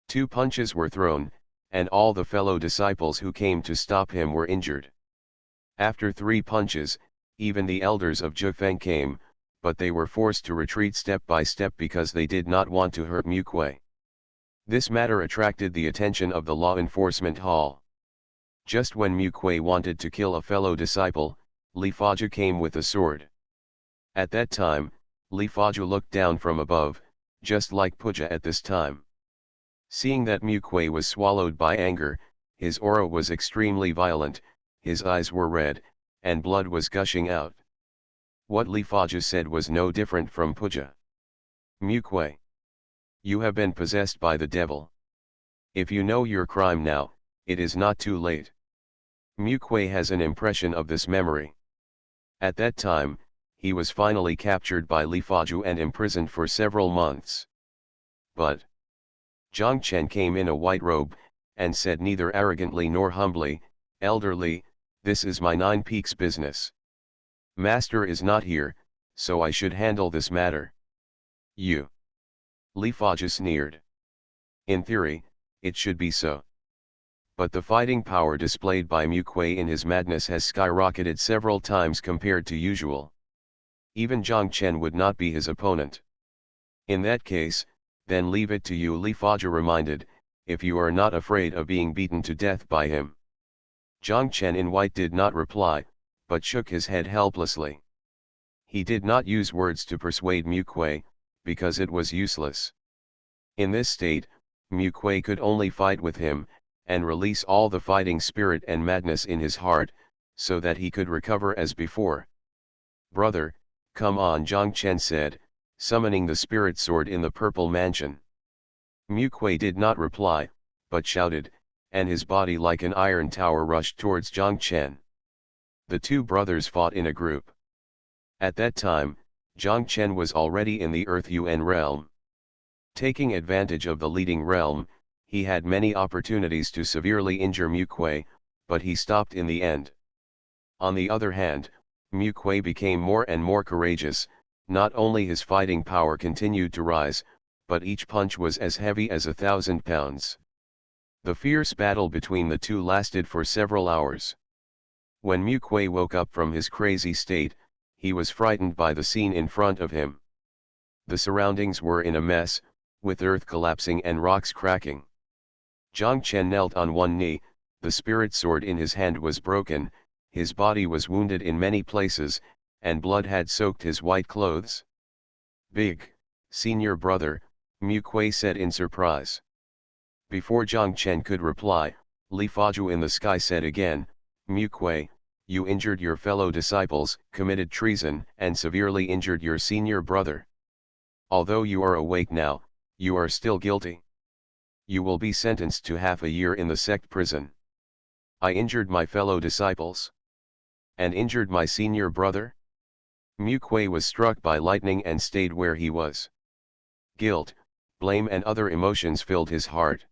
2 punches were thrown, and all the fellow disciples who came to stop him were injured. After 3 punches, even the elders of Zhifeng came, but they were forced to retreat step by step because they did not want to hurt Mu Kuei. This matter attracted the attention of the law enforcement hall. Just when Mu Kuei wanted to kill a fellow disciple, Li Faju came with a sword. At that time, Li Faju looked down from above, just like Puja at this time. Seeing that Mu Kuei was swallowed by anger, his aura was extremely violent, his eyes were red, and blood was gushing out. What Li Faju said was no different from Puja. Mu Kuei. You have been possessed by the devil. If you know your crime now, it is not too late. Mu Kuei has an impression of this memory. At that time, he was finally captured by Li Faju and imprisoned for several months. But Zhang Chen came in a white robe, and said neither arrogantly nor humbly, "Elder Li, this is my Nine Peaks business. Master is not here, so I should handle this matter." You. Li Faju sneered. In theory, it should be so. But the fighting power displayed by Mu Kuei in his madness has skyrocketed several times compared to usual. Even Zhang Chen would not be his opponent. In that case, then leave it to you, Li Faju reminded, if you are not afraid of being beaten to death by him. Zhang Chen in white did not reply, but shook his head helplessly. He did not use words to persuade Mu Kuei, because it was useless. In this state, Mu Kuei could only fight with him, and release all the fighting spirit and madness in his heart, so that he could recover as before. "Brother, come on," Zhang Chen said, summoning the spirit sword in the purple mansion. Mu Kuei did not reply, but shouted, and his body like an iron tower rushed towards Zhang Chen. The two brothers fought in a group. At that time, Zhang Chen was already in the Earth Yuan realm. Taking advantage of the leading realm, he had many opportunities to severely injure Mu Kuei, but he stopped in the end. On the other hand, Mu Kuei became more and more courageous. Not only his fighting power continued to rise, but each punch was as heavy as 1,000 pounds. The fierce battle between the two lasted for several hours. When Mu Kuei woke up from his crazy state, he was frightened by the scene in front of him. The surroundings were in a mess, with earth collapsing and rocks cracking. Zhang Chen knelt on one knee, the spirit sword in his hand was broken, his body was wounded in many places, and blood had soaked his white clothes. "Big, senior brother," Mu Kuei said in surprise. Before Zhang Chen could reply, Li Faju in the sky said again, "Mu Kuei, you injured your fellow disciples, committed treason, and severely injured your senior brother. Although you are awake now, you are still guilty. You will be sentenced to half a year in the sect prison." "I injured my fellow disciples? And injured my senior brother?" Mu Kuei was struck by lightning and stayed where he was. Guilt, blame and other emotions filled his heart.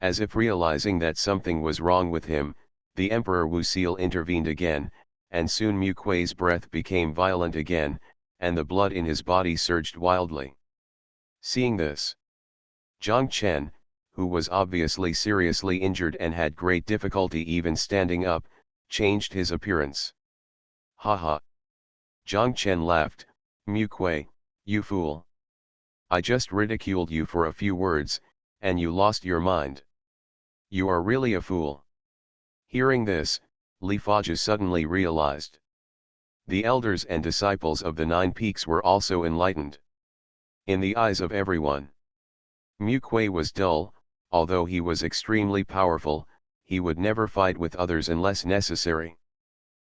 As if realizing that something was wrong with him, the Emperor Wu Seal intervened again, and soon Mu Kuei's breath became violent again, and the blood in his body surged wildly. Seeing this, Zhang Chen, who was obviously seriously injured and had great difficulty even standing up, changed his appearance. "Ha ha!" Zhang Chen laughed, "Mu Kuei, you fool. I just ridiculed you for a few words, and you lost your mind. You are really a fool." Hearing this, Li Faju suddenly realized. The elders and disciples of the Nine Peaks were also enlightened. In the eyes of everyone, Mu Kuei was dull. Although he was extremely powerful, he would never fight with others unless necessary.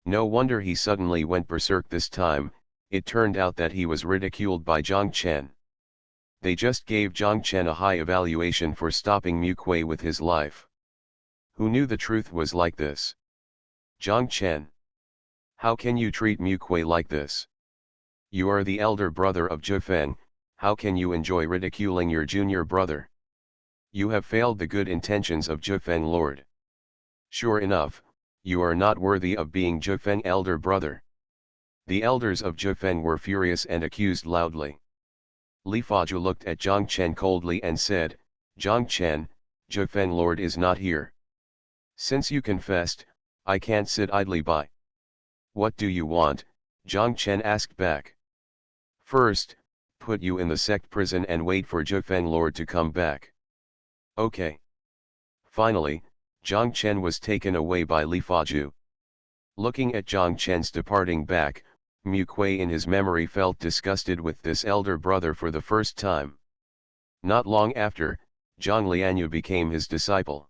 No wonder he suddenly went berserk this time. It turned out that he was ridiculed by Zhang Chen. They just gave Zhang Chen a high evaluation for stopping Mu Kuei with his life. Who knew the truth was like this? Zhang Chen. How can you treat Mu Kuei like this? You are the elder brother of Zhu Feng, how can you enjoy ridiculing your junior brother? You have failed the good intentions of Zhu Feng Lord. Sure enough, you are not worthy of being Zhu Feng elder brother. The elders of Zhu Feng were furious and accused loudly. Li Faju looked at Zhang Chen coldly and said, "Zhang Chen, Zhu Feng Lord is not here. Since you confessed, I can't sit idly by." "What do you want?" Zhang Chen asked back. "First, put you in the sect prison and wait for Zhu Feng Lord to come back." "Okay." Finally, Zhang Chen was taken away by Li Faju. Looking at Zhang Chen's departing back, Mu Kuei in his memory felt disgusted with this elder brother for the first time. Not long after, Zhang Lianyu became his disciple.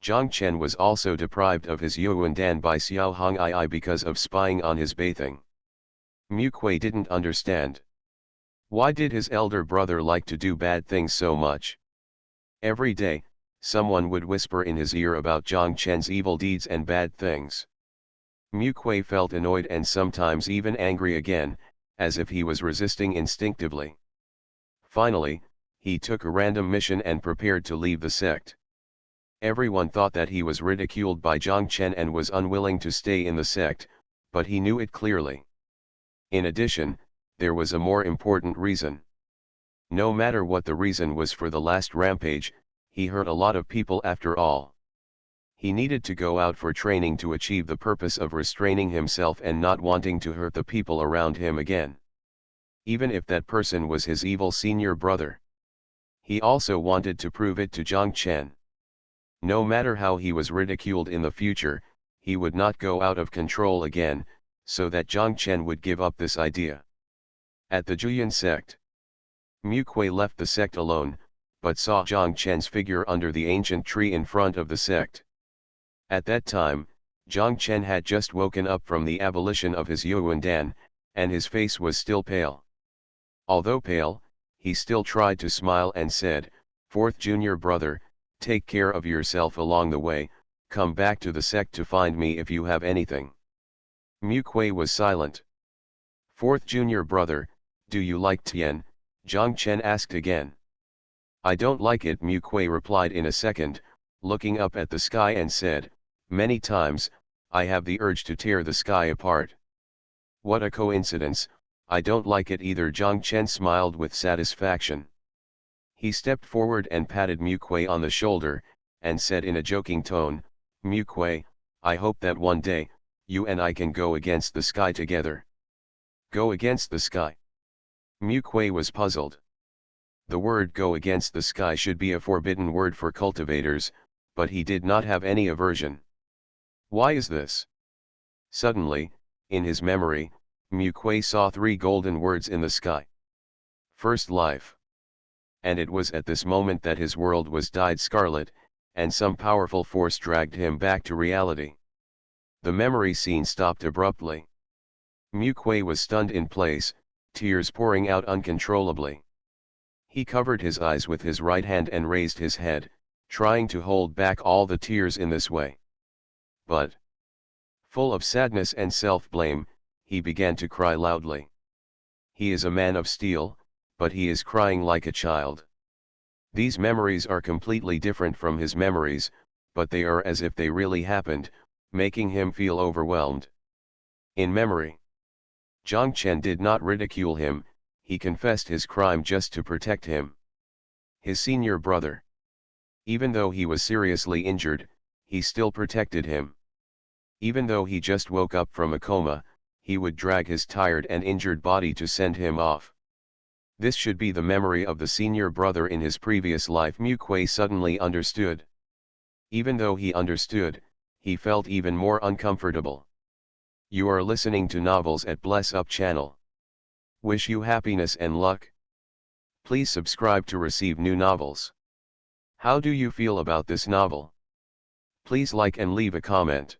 Zhang Chen was also deprived of his Yuan Dan by Xiao Hong'ai because of spying on his bathing. Mu Kuei didn't understand. Why did his elder brother like to do bad things so much? Every day, someone would whisper in his ear about Zhang Chen's evil deeds and bad things. Mu Kuei felt annoyed and sometimes even angry again, as if he was resisting instinctively. Finally, he took a random mission and prepared to leave the sect. Everyone thought that he was ridiculed by Zhang Chen and was unwilling to stay in the sect, but he knew it clearly. In addition, there was a more important reason. No matter what the reason was for the last rampage, he hurt a lot of people after all. He needed to go out for training to achieve the purpose of restraining himself and not wanting to hurt the people around him again. Even if that person was his evil senior brother. He also wanted to prove it to Zhang Chen. No matter how he was ridiculed in the future, he would not go out of control again, so that Zhang Chen would give up this idea. At the Juyan sect, Mu Kuei left the sect alone, but saw Zhang Chen's figure under the ancient tree in front of the sect. At that time, Zhang Chen had just woken up from the abolition of his Yuandan, and his face was still pale. Although pale, he still tried to smile and said, "Fourth junior brother, take care of yourself along the way, come back to the sect to find me if you have anything." Mu Kuei was silent. "Fourth junior brother, do you like Tian?" Zhang Chen asked again. "I don't like it," Mu Kuei replied in a second, looking up at the sky and said, "Many times, I have the urge to tear the sky apart." "What a coincidence, I don't like it either." Zhang Chen smiled with satisfaction. He stepped forward and patted Mu Kuei on the shoulder, and said in a joking tone, "Mu Kuei, I hope that one day, you and I can go against the sky together." Go against the sky? Mu Kuei was puzzled. The word "go against the sky" should be a forbidden word for cultivators, but he did not have any aversion. Why is this? Suddenly, in his memory, Mu Kuei saw 3 golden words in the sky. First life. And it was at this moment that his world was dyed scarlet, and some powerful force dragged him back to reality. The memory scene stopped abruptly. Mu Kuei was stunned in place, tears pouring out uncontrollably. He covered his eyes with his right hand and raised his head, trying to hold back all the tears in this way. But, full of sadness and self-blame, he began to cry loudly. He is a man of steel, but he is crying like a child. These memories are completely different from his memories, but they are as if they really happened, making him feel overwhelmed. In memory, Zhang Chen did not ridicule him, he confessed his crime just to protect him. His senior brother. Even though he was seriously injured, he still protected him. Even though he just woke up from a coma, he would drag his tired and injured body to send him off. This should be the memory of the senior brother in his previous life. Mu Kuei suddenly understood. Even though he understood, he felt even more uncomfortable. You are listening to Novels at Bless Up channel. Wish you happiness and luck. Please subscribe to receive new novels. How do you feel about this novel? Please like and leave a comment.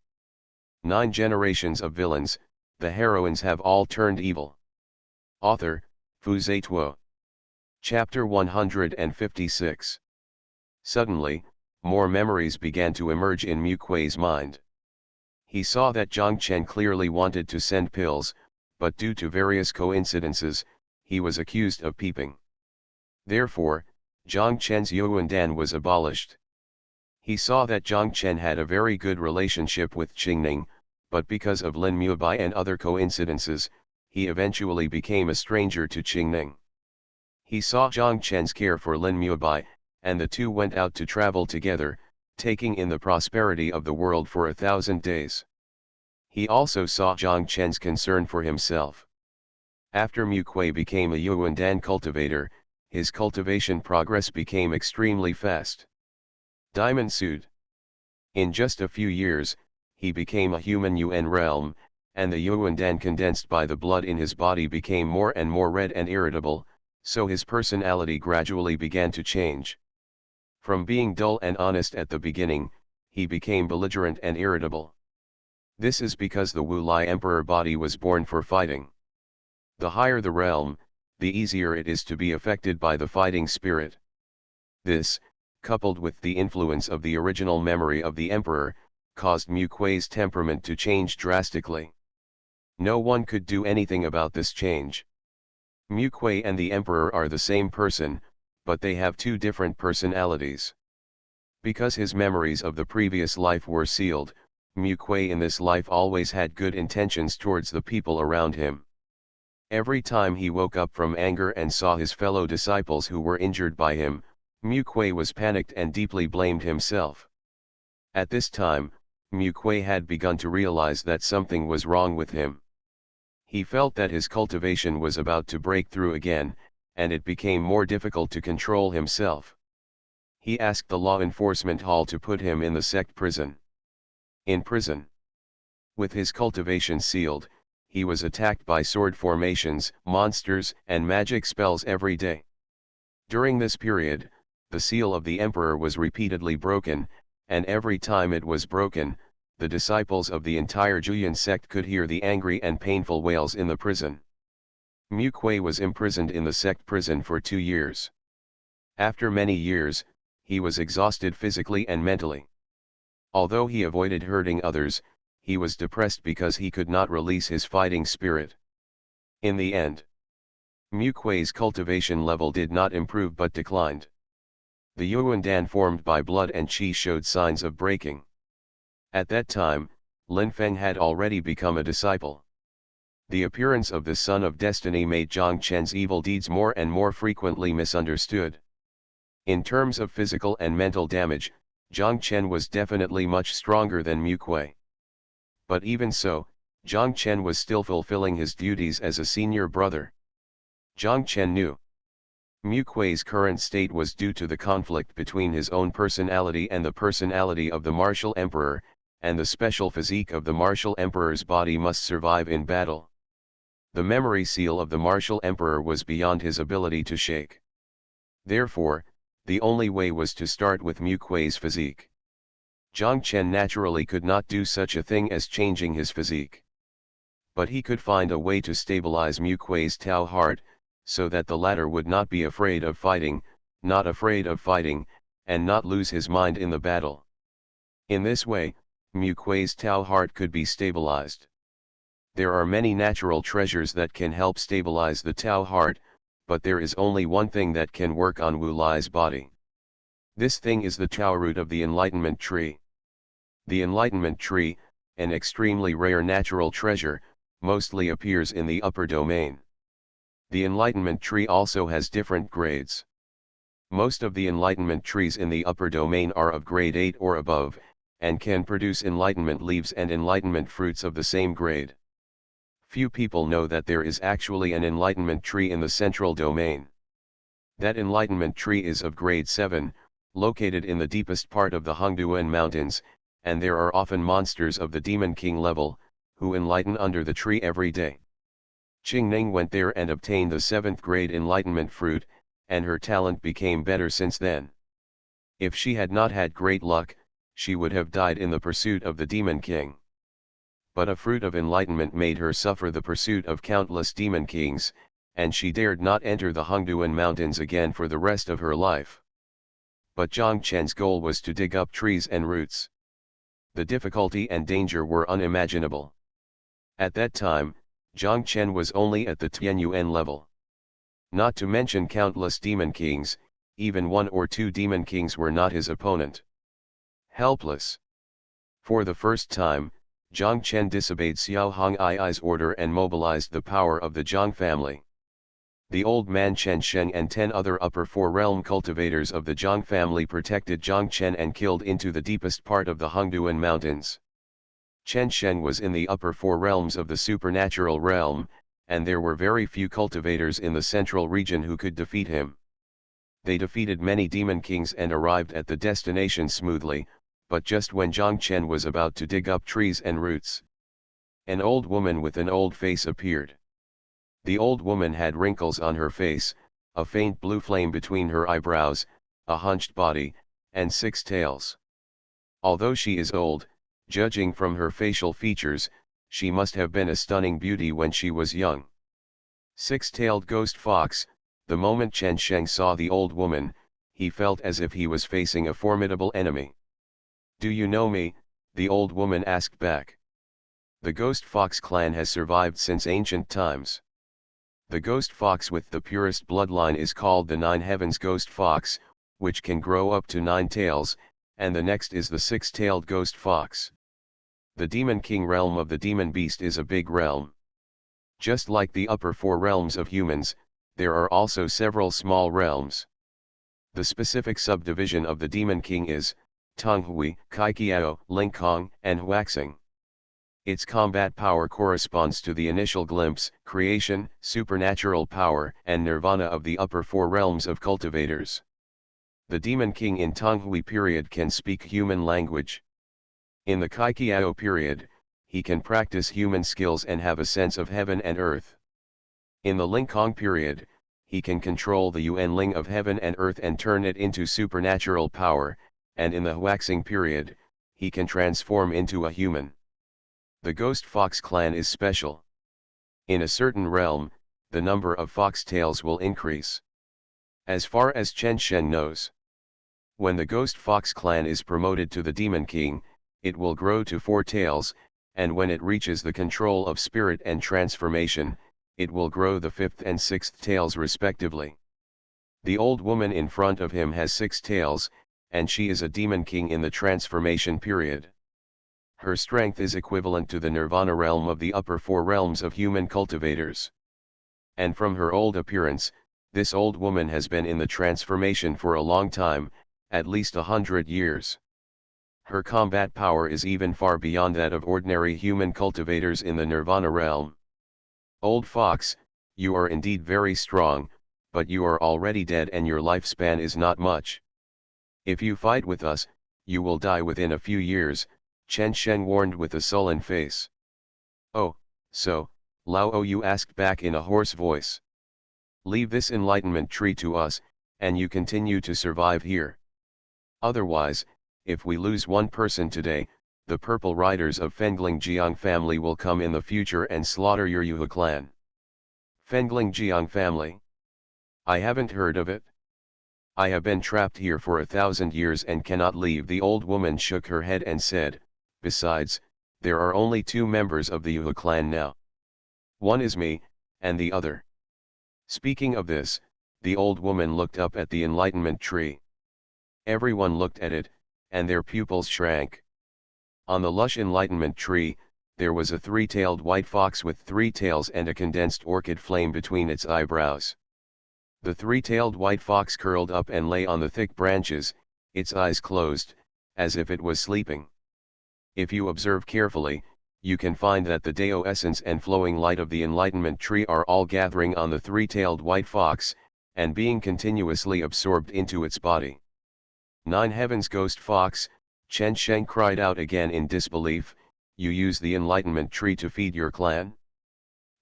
9 generations of villains, the heroines have all turned evil. Author, Xuanhuan. Chapter 156. Suddenly, more memories began to emerge in Mu Kuei's mind. He saw that Zhang Chen clearly wanted to send pills, but due to various coincidences, he was accused of peeping. Therefore, Zhang Chen's Yuandan was abolished. He saw that Zhang Chen had a very good relationship with Qingning, but because of Lin Mubai and other coincidences, he eventually became a stranger to Qingning. He saw Zhang Chen's care for Lin Mubai, and the two went out to travel together, taking in the prosperity of the world for 1,000 days. He also saw Zhang Chen's concern for himself. After Mu Kuei became a Yuandan cultivator, his cultivation progress became extremely fast. Diamond sued. In just a few years, he became a human Yuan realm, and the Yuandan condensed by the blood in his body became more and more red and irritable, so his personality gradually began to change. From being dull and honest at the beginning, he became belligerent and irritable. This is because the Wu Lai Emperor body was born for fighting. The higher the realm, the easier it is to be affected by the fighting spirit. This, coupled with the influence of the original memory of the emperor, caused Mu Kuei's temperament to change drastically. No one could do anything about this change. Mu Kuei and the emperor are the same person, but they have two different personalities. Because his memories of the previous life were sealed, Mu Kuei in this life always had good intentions towards the people around him. Every time he woke up from anger and saw his fellow disciples who were injured by him, Mu Kuei was panicked and deeply blamed himself. At this time, Mu Kuei had begun to realize that something was wrong with him. He felt that his cultivation was about to break through again, and it became more difficult to control himself. He asked the law enforcement hall to put him in the sect prison. In prison, with his cultivation sealed, he was attacked by sword formations, monsters, and magic spells every day. During this period, the seal of the emperor was repeatedly broken, and every time it was broken, the disciples of the entire Juyan sect could hear the angry and painful wails in the prison. Mu Kuei was imprisoned in the sect prison for 2 years. After many years, he was exhausted physically and mentally. Although he avoided hurting others, he was depressed because he could not release his fighting spirit. In the end, Mu Kuei's cultivation level did not improve but declined. The Yuandan formed by blood and qi showed signs of breaking. At that time, Lin Feng had already become a disciple. The appearance of the Son of Destiny made Zhang Chen's evil deeds more and more frequently misunderstood. In terms of physical and mental damage, Zhang Chen was definitely much stronger than Mu Kuei. But even so, Zhang Chen was still fulfilling his duties as a senior brother. Zhang Chen knew Mu Kuei's current state was due to the conflict between his own personality and the personality of the martial emperor, and the special physique of the martial emperor's body must survive in battle. The memory seal of the martial emperor was beyond his ability to shake. Therefore, the only way was to start with Mu Kuei's physique. Zhang Chen naturally could not do such a thing as changing his physique. But he could find a way to stabilize Mu Kuei's Tao heart, so that the latter would not be afraid of fighting, and not lose his mind in the battle. In this way, Mu Kuei's Tao heart could be stabilized. There are many natural treasures that can help stabilize the Tao heart, but there is only one thing that can work on Wu Lai's body. This thing is the Tao root of the Enlightenment Tree. The Enlightenment Tree, an extremely rare natural treasure, mostly appears in the upper domain. The Enlightenment Tree also has different grades. Most of the Enlightenment trees in the upper domain are of grade 8 or above, and can produce Enlightenment leaves and Enlightenment fruits of the same grade. Few people know that there is actually an Enlightenment tree in the central domain. That Enlightenment tree is of grade 7, located in the deepest part of the Hongduan Mountains, and there are often monsters of the Demon King level, who enlighten under the tree every day. Qingning went there and obtained the 7th grade Enlightenment fruit, and her talent became better since then. If she had not had great luck, she would have died in the pursuit of the Demon King. But a fruit of enlightenment made her suffer the pursuit of countless Demon Kings, and she dared not enter the Hongduan Mountains again for the rest of her life. But Zhang Chen's goal was to dig up trees and roots. The difficulty and danger were unimaginable. At that time, Zhang Chen was only at the Tianyuan level. Not to mention countless Demon Kings, even 1 or 2 Demon Kings were not his opponent. Helpless. For the first time, Zhang Chen disobeyed Xiao Hongai's order and mobilized the power of the Zhang family. The old man Chen Sheng and 10 other upper 4-realm cultivators of the Zhang family protected Zhang Chen and killed into the deepest part of the Hongduan Mountains. Chen Sheng was in the upper 4 realms of the supernatural realm, and there were very few cultivators in the central region who could defeat him. They defeated many demon kings and arrived at the destination smoothly, but just when Zhang Chen was about to dig up trees and roots, an old woman with an old face appeared. The old woman had wrinkles on her face, a faint blue flame between her eyebrows, a hunched body, and 6 tails. Although she is old, judging from her facial features, she must have been a stunning beauty when she was young. Six-tailed ghost fox. The moment Chen Sheng saw the old woman, he felt as if he was facing a formidable enemy. "Do you know me?" the old woman asked back. The ghost fox clan has survived since ancient times. The ghost fox with the purest bloodline is called the Nine Heavens ghost fox, which can grow up to 9 tails, and the next is the six-tailed ghost fox. The Demon King realm of the demon beast is a big realm. Just like the upper 4 realms of humans, there are also several small realms. The specific subdivision of the Demon King is Tonghui, Kaikiao, Lingkong, and Huaxing. Its combat power corresponds to the initial glimpse, creation, supernatural power, and nirvana of the upper 4 realms of cultivators. The Demon King in Tonghui period can speak human language. In the Kaikiao period, he can practice human skills and have a sense of heaven and earth. In the Lingkong period, he can control the Yuanling of heaven and earth and turn it into supernatural power, and in the Huaxing period, he can transform into a human. The Ghost Fox clan is special. In a certain realm, the number of foxtails will increase. As far as Chen Sheng knows. When the Ghost Fox clan is promoted to the Demon King, it will grow to 4 tails, and when it reaches the control of spirit and transformation, it will grow the 5th and 6th tails respectively. The old woman in front of him has 6 tails, and she is a Demon King in the transformation period. Her strength is equivalent to the Nirvana realm of the upper 4 realms of human cultivators. And from her old appearance, this old woman has been in the transformation for a long time, at least 100 years. Her combat power is even far beyond that of ordinary human cultivators in the Nirvana realm. Old fox, you are indeed very strong, but you are already dead and your lifespan is not much. If you fight with us, you will die within a few years, Chen Sheng warned with a sullen face. "Oh, so," Lao Yu asked back in a hoarse voice. "Leave this enlightenment tree to us, and you continue to survive here. Otherwise, if we lose one person today, the Purple Riders of Fengling Jiang family will come in the future and slaughter your Yuhe clan." Fengling Jiang family? I haven't heard of it. I have been trapped here for 1,000 years and cannot leave. The old woman shook her head and said, "Besides, there are only 2 members of the Yuhe clan now. One is me, and the other." Speaking of this, the old woman looked up at the enlightenment tree. Everyone looked at it, and their pupils shrank. On the lush enlightenment tree, there was a 3-tailed white fox with 3 tails and a condensed orchid flame between its eyebrows. The 3-tailed white fox curled up and lay on the thick branches, its eyes closed, as if it was sleeping. If you observe carefully, you can find that the Dao essence and flowing light of the enlightenment tree are all gathering on the 3-tailed white fox, and being continuously absorbed into its body. Nine Heavens ghost fox, Chen Sheng cried out again in disbelief, "You use the enlightenment tree to feed your clan?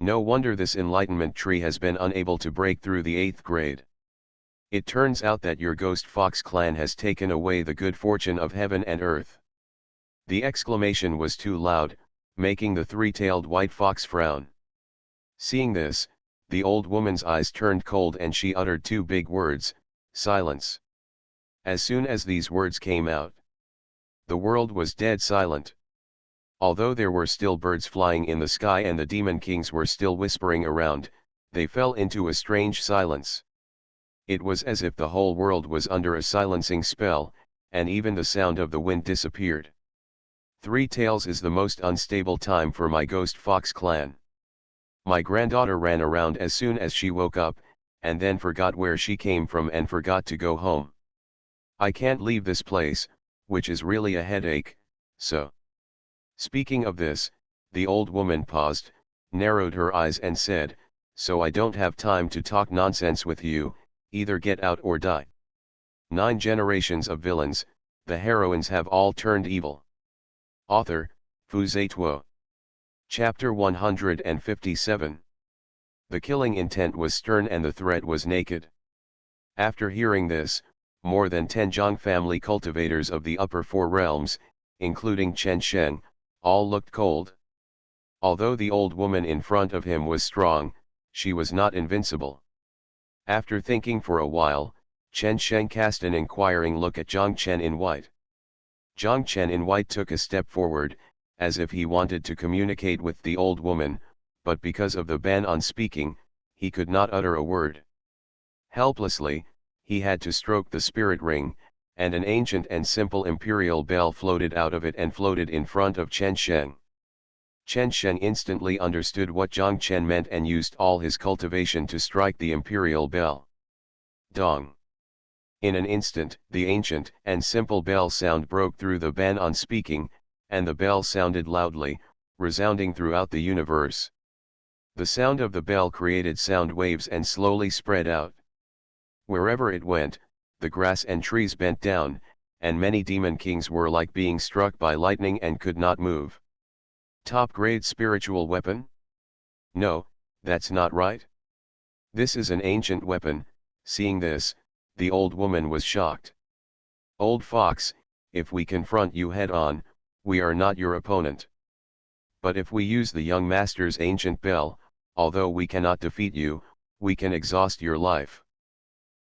No wonder this enlightenment tree has been unable to break through the 8th grade. It turns out that your ghost fox clan has taken away the good fortune of heaven and earth." The exclamation was too loud, making the 3-tailed white fox frown. Seeing this, the old woman's eyes turned cold and she uttered 2 big words, "Silence." As soon as these words came out, the world was dead silent. Although there were still birds flying in the sky and the demon kings were still whispering around, they fell into a strange silence. It was as if the whole world was under a silencing spell, and even the sound of the wind disappeared. 3 tails is the most unstable time for my ghost fox clan. My granddaughter ran around as soon as she woke up, and then forgot where she came from and forgot to go home. I can't leave this place, which is really a headache, so. Speaking of this, the old woman paused, narrowed her eyes and said, "So I don't have time to talk nonsense with you, either get out or die." 9 generations of villains, the heroines have all turned evil. Author, Fu Zituo. Chapter 157. The killing intent was stern and the threat was naked. After hearing this, more than 10 Zhang family cultivators of the upper 4 realms, including Chen Sheng, all looked cold. Although the old woman in front of him was strong, she was not invincible. After thinking for a while, Chen Sheng cast an inquiring look at Zhang Chen in white. Zhang Chen in white took a step forward, as if he wanted to communicate with the old woman, but because of the ban on speaking, he could not utter a word. Helplessly, he had to stroke the spirit ring, and an ancient and simple imperial bell floated out of it and floated in front of Chen Sheng. Chen Sheng instantly understood what Zhang Chen meant and used all his cultivation to strike the imperial bell. Dong! In an instant, the ancient and simple bell sound broke through the ban on speaking, and the bell sounded loudly, resounding throughout the universe. The sound of the bell created sound waves and slowly spread out. Wherever it went, the grass and trees bent down, and many demon kings were like being struck by lightning and could not move. Top-grade spiritual weapon? No, that's not right. This is an ancient weapon. Seeing this, the old woman was shocked. Old fox, if we confront you head-on, we are not your opponent. But if we use the young master's ancient bell, although we cannot defeat you, we can exhaust your life.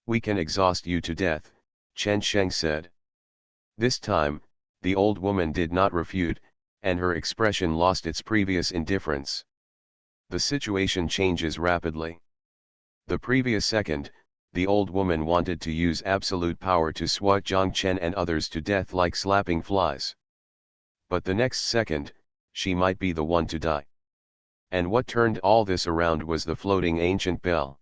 We can exhaust you to death, Chen Sheng said. This time, the old woman did not refute, and her expression lost its previous indifference. The situation changes rapidly. The previous second, the old woman wanted to use absolute power to swat Zhang Chen and others to death like slapping flies. But the next second, she might be the one to die. And what turned all this around was the floating ancient bell.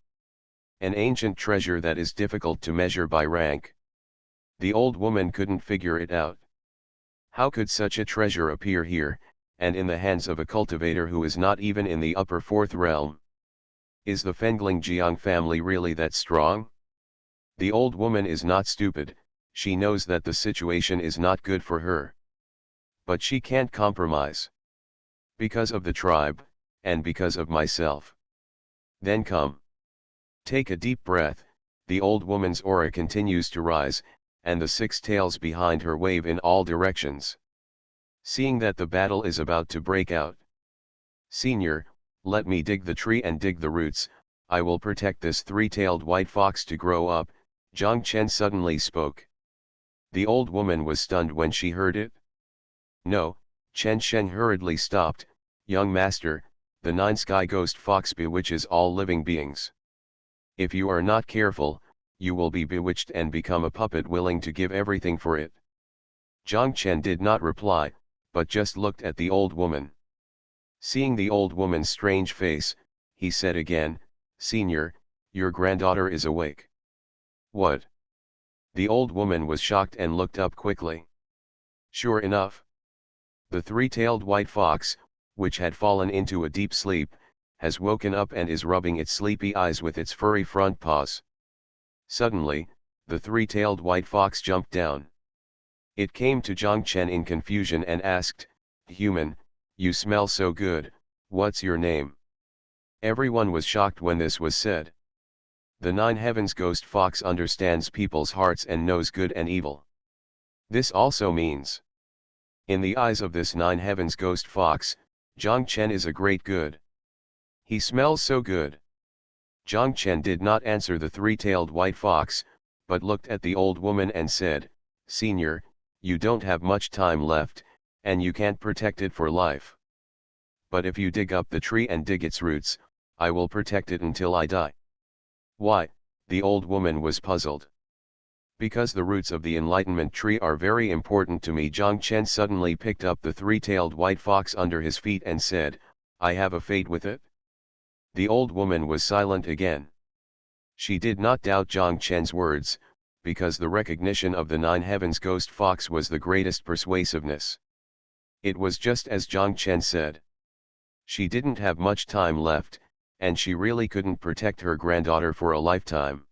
An ancient treasure that is difficult to measure by rank. The old woman couldn't figure it out. How could such a treasure appear here, and in the hands of a cultivator who is not even in the upper fourth realm? Is the Fengling Jiang family really that strong? The old woman is not stupid, she knows that the situation is not good for her. But she can't compromise. Because of the tribe, and because of myself. Then come. Take a deep breath, the old woman's aura continues to rise, and the six tails behind her wave in all directions. Seeing that the battle is about to break out. Senior, let me dig the tree and dig the roots, I will protect this three-tailed white fox to grow up, Zhang Chen suddenly spoke. The old woman was stunned when she heard it. No, Chen Sheng hurriedly stopped, young master, the nine sky ghost fox bewitches all living beings. If you are not careful, you will be bewitched and become a puppet willing to give everything for it. Zhang Chen did not reply, but just looked at the old woman. Seeing the old woman's strange face, he said again, Senior, your granddaughter is awake. What? The old woman was shocked and looked up quickly. Sure enough. The three-tailed white fox, which had fallen into a deep sleep, has woken up and is rubbing its sleepy eyes with its furry front paws. Suddenly, the three-tailed white fox jumped down. It came to Zhang Chen in confusion and asked, Human, you smell so good, what's your name? Everyone was shocked when this was said. The nine heavens ghost fox understands people's hearts and knows good and evil. This also means, in the eyes of this nine heavens ghost fox, Zhang Chen is a great good. He smells so good. Zhang Chen did not answer the three-tailed white fox, but looked at the old woman and said, Senior, you don't have much time left, and you can't protect it for life. But if you dig up the tree and dig its roots, I will protect it until I die. Why? The old woman was puzzled. Because the roots of the enlightenment tree are very important to me. Zhang Chen suddenly picked up the three-tailed white fox under his feet and said, I have a fate with it. The old woman was silent again. She did not doubt Zhang Chen's words, because the recognition of the nine heavens ghost fox was the greatest persuasiveness. It was just as Zhang Chen said. She didn't have much time left, and she really couldn't protect her granddaughter for a lifetime.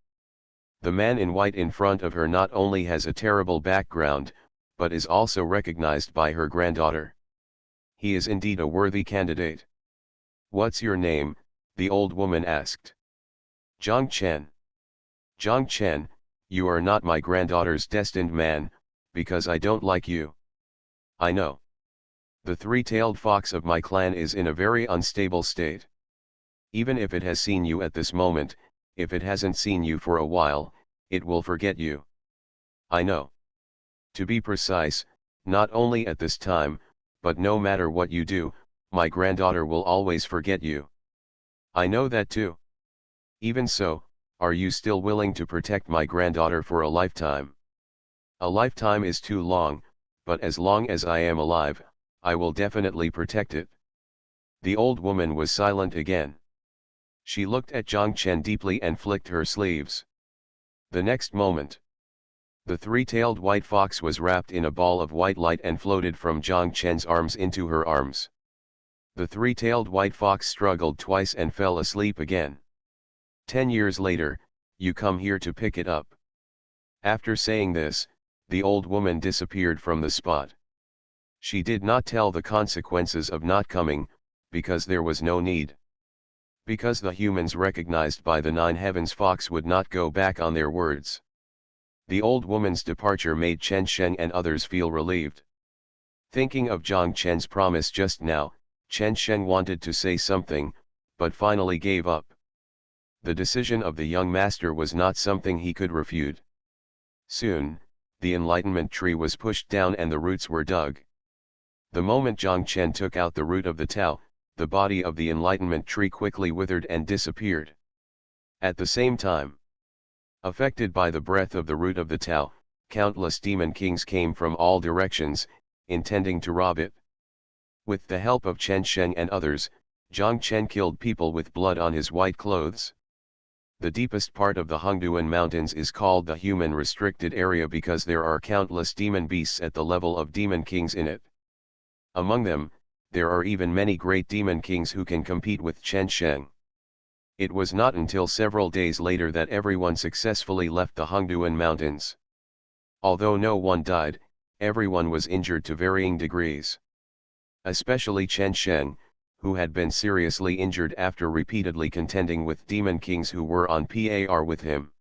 The man in white in front of her not only has a terrible background, but is also recognized by her granddaughter. He is indeed a worthy candidate. What's your name? The old woman asked. Zhang Chen. Zhang Chen, you are not my granddaughter's destined man, because I don't like you. I know. The three-tailed fox of my clan is in a very unstable state. Even if it has seen you at this moment, if it hasn't seen you for a while, it will forget you. I know. To be precise, not only at this time, but no matter what you do, my granddaughter will always forget you. I know that too. Even so, are you still willing to protect my granddaughter for a lifetime? A lifetime is too long, but as long as I am alive, I will definitely protect it. The old woman was silent again. She looked at Zhang Chen deeply and flicked her sleeves. The next moment, the three-tailed white fox was wrapped in a ball of white light and floated from Zhang Chen's arms into her arms. The three-tailed white fox struggled twice and fell asleep again. 10 years later, you come here to pick it up. After saying this, the old woman disappeared from the spot. She did not tell the consequences of not coming, because there was no need. Because the humans recognized by the nine heavens fox would not go back on their words. The old woman's departure made Chen Sheng and others feel relieved. Thinking of Zhang Chen's promise just now, Chen Sheng wanted to say something, but finally gave up. The decision of the young master was not something he could refute. Soon, the enlightenment tree was pushed down and the roots were dug. The moment Zhang Chen took out the root of the Tao, the body of the enlightenment tree quickly withered and disappeared. At the same time, affected by the breath of the root of the Tao, countless demon kings came from all directions, intending to rob it. With the help of Chen Sheng and others, Zhang Chen killed people with blood on his white clothes. The deepest part of the Hongduan Mountains is called the human restricted area because there are countless demon beasts at the level of demon kings in it. Among them, there are even many great demon kings who can compete with Chen Sheng. It was not until several days later that everyone successfully left the Hongduan Mountains. Although no one died, everyone was injured to varying degrees. Especially Chen Sheng, who had been seriously injured after repeatedly contending with demon kings who were on par with him.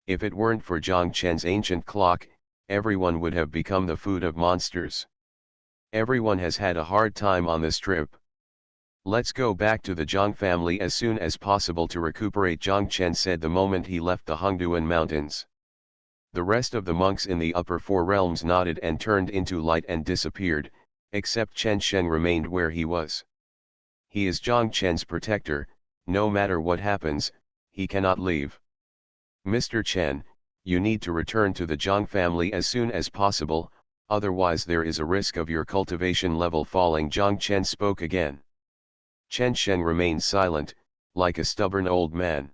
If it weren't for Zhang Chen's ancient clock, everyone would have become the food of monsters. Everyone has had a hard time on this trip. Let's go back to the Zhang family as soon as possible to recuperate, Zhang Chen said the moment he left the Hongduan Mountains. The rest of the monks in the upper four realms nodded and turned into light and disappeared, except Chen Sheng remained where he was. He is Zhang Chen's protector, no matter what happens, he cannot leave. Mr. Chen, you need to return to the Zhang family as soon as possible, otherwise there is a risk of your cultivation level falling, Zhang Chen spoke again. Chen Sheng remained silent, like a stubborn old man.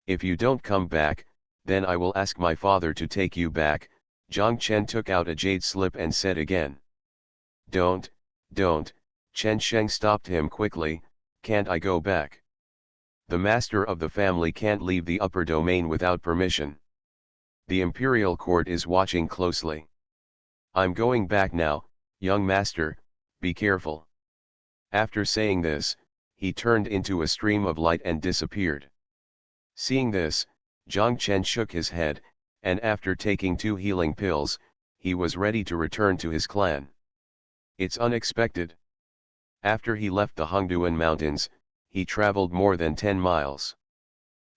If you don't come back, then I will ask my father to take you back, Zhang Chen took out a jade slip and said again. Don't, Chen Sheng stopped him quickly, can't I go back? The master of the family can't leave the upper domain without permission. The imperial court is watching closely. I'm going back now, young master, be careful. After saying this, he turned into a stream of light and disappeared. Seeing this, Zhang Chen shook his head, and after taking 2 healing pills, he was ready to return to his clan. It's unexpected. After he left the Hongduan Mountains, he traveled more than 10 miles.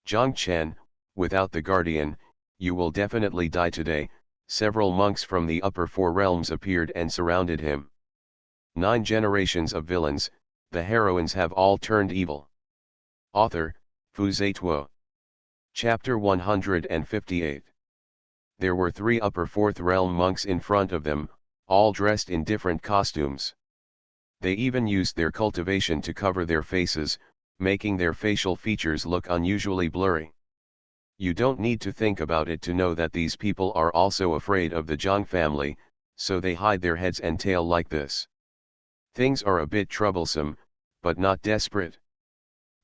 Zhang Chen, without the guardian, you will definitely die today. Several monks from the upper 4 realms appeared and surrounded him. 9 generations of villains, the heroines have all turned evil. Author, Fu Zituo. Chapter 158. There were 3 upper 4th realm monks in front of them, all dressed in different costumes. They even used their cultivation to cover their faces, making their facial features look unusually blurry. You don't need to think about it to know that these people are also afraid of the Zhang family, so they hide their heads and tail like this. Things are a bit troublesome, but not desperate.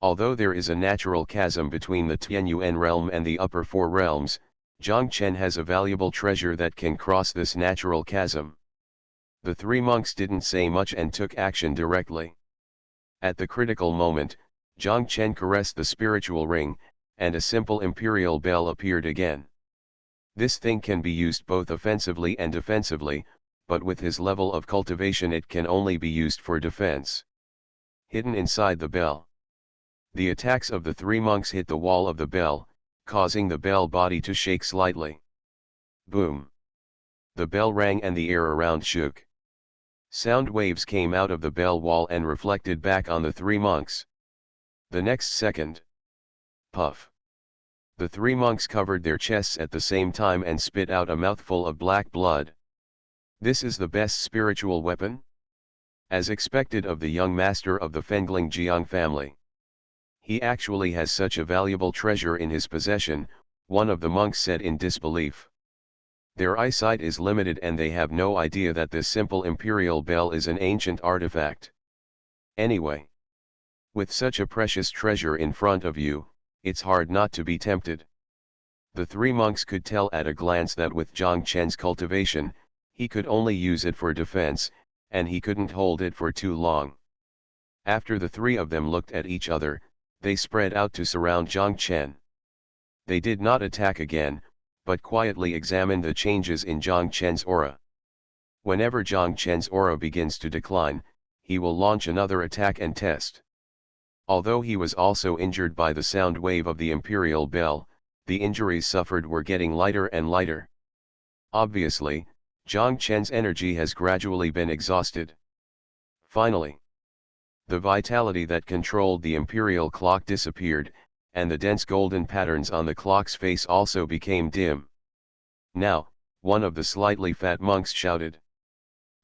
Although there is a natural chasm between the Tianyuan realm and the upper 4 realms, Zhang Chen has a valuable treasure that can cross this natural chasm. The 3 monks didn't say much and took action directly. At the critical moment, Zhang Chen caressed the spiritual ring, and a simple imperial bell appeared again. This thing can be used both offensively and defensively, but with his level of cultivation it can only be used for defense. Hidden inside the bell. The attacks of the three monks hit the wall of the bell, causing the bell body to shake slightly. Boom! The bell rang and the air around shook. Sound waves came out of the bell wall and reflected back on the three monks. The next second. Puff! The three monks covered their chests at the same time and spit out a mouthful of black blood. This is the best spiritual weapon? As expected of the young master of the Fengling Jiang family. He actually has such a valuable treasure in his possession, one of the monks said in disbelief. Their eyesight is limited and they have no idea that this simple imperial bell is an ancient artifact. Anyway, with such a precious treasure in front of you, it's hard not to be tempted. The three monks could tell at a glance that with Zhang Chen's cultivation, he could only use it for defense, and he couldn't hold it for too long. After the three of them looked at each other, they spread out to surround Zhang Chen. They did not attack again, but quietly examined the changes in Zhang Chen's aura. Whenever Zhang Chen's aura begins to decline, he will launch another attack and test. Although he was also injured by the sound wave of the imperial bell, the injuries suffered were getting lighter and lighter. Obviously, Zhang Chen's energy has gradually been exhausted. Finally, the vitality that controlled the imperial clock disappeared, and the dense golden patterns on the clock's face also became dim. Now, one of the slightly fat monks shouted.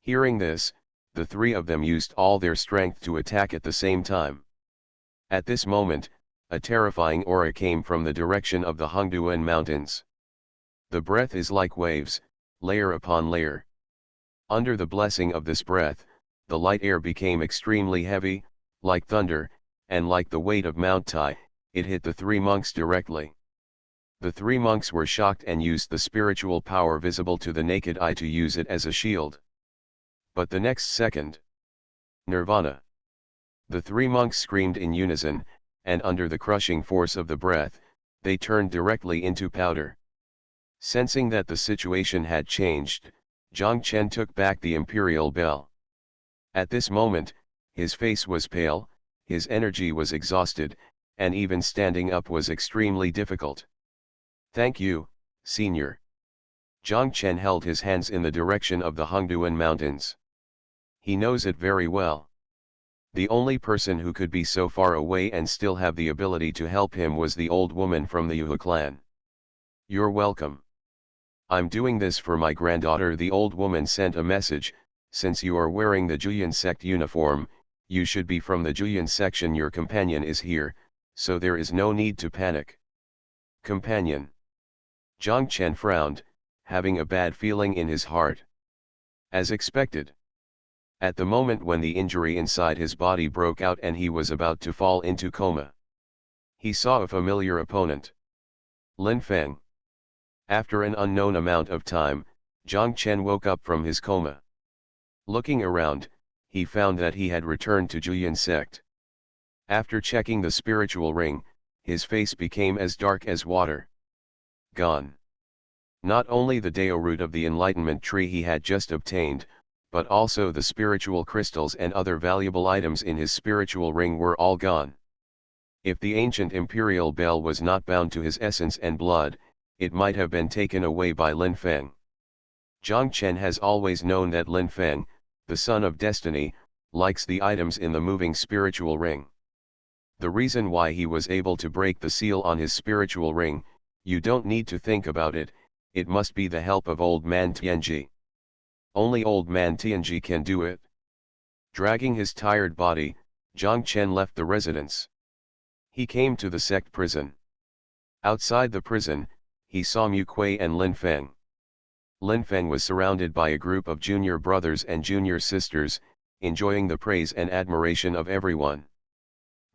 Hearing this, the three of them used all their strength to attack at the same time. At this moment, a terrifying aura came from the direction of the Hongduan Mountains. The breath is like waves, layer upon layer. Under the blessing of this breath, the light air became extremely heavy, like thunder, and like the weight of Mount Tai, it hit the three monks directly. The three monks were shocked and used the spiritual power visible to the naked eye to use it as a shield. But the next second, Nirvana! The three monks screamed in unison, and under the crushing force of the breath, they turned directly into powder. Sensing that the situation had changed, Zhang Chen took back the imperial bell. At this moment, his face was pale, his energy was exhausted, and even standing up was extremely difficult. Thank you, Senior. Zhang Chen held his hands in the direction of the Hongduan Mountains. He knows it very well. The only person who could be so far away and still have the ability to help him was the old woman from the Yu clan. You're welcome. I'm doing this for my granddaughter. The old woman sent a message. Since you are wearing the Juyan sect uniform, you should be from the Juyan section. Your companion is here, so there is no need to panic. Companion. Zhang Chen frowned, having a bad feeling in his heart. As expected. At the moment when the injury inside his body broke out and he was about to fall into coma, he saw a familiar opponent. Lin Feng. After an unknown amount of time, Zhang Chen woke up from his coma. Looking around, he found that he had returned to Juyan sect. After checking the spiritual ring, his face became as dark as water. Gone. Not only the Dao root of the enlightenment tree he had just obtained, but also the spiritual crystals and other valuable items in his spiritual ring were all gone. If the ancient imperial bell was not bound to his essence and blood, it might have been taken away by Lin Feng. Zhang Chen has always known that Lin Feng, the son of destiny, likes the items in the moving spiritual ring. The reason why he was able to break the seal on his spiritual ring, you don't need to think about it, it must be the help of Old Man Tianji. Only Old Man Tianji can do it. Dragging his tired body, Zhang Chen left the residence. He came to the sect prison. Outside the prison, he saw Mu Kuei and Lin Feng. Lin Feng was surrounded by a group of junior brothers and junior sisters, enjoying the praise and admiration of everyone.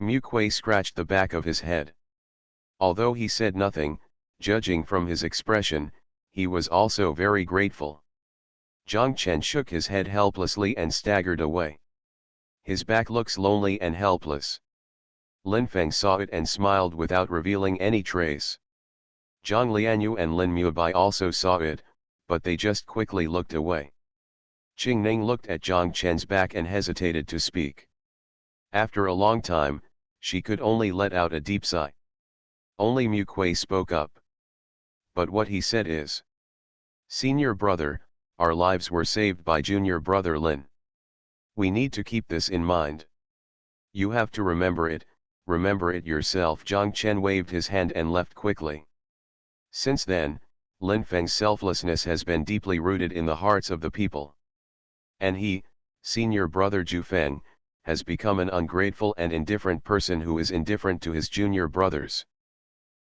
Mu Kuei scratched the back of his head. Although he said nothing, judging from his expression, he was also very grateful. Zhang Chen shook his head helplessly and staggered away. His back looks lonely and helpless. Lin Feng saw it and smiled without revealing any trace. Zhang Lianyu and Lin Mubai also saw it, but they just quickly looked away. Qing Ning looked at Zhang Chen's back and hesitated to speak. After a long time, She could only let out a deep sigh. Only Mu Kuei spoke up. But what he said is, "Senior brother, our lives were saved by junior brother Lin. We need to keep this in mind. You have to remember it yourself." Jiang Chen waved his hand and left quickly. Since then, Lin Feng's selflessness has been deeply rooted in the hearts of the people. And he, senior brother Zhu Feng, has become an ungrateful and indifferent person who is indifferent to his junior brothers.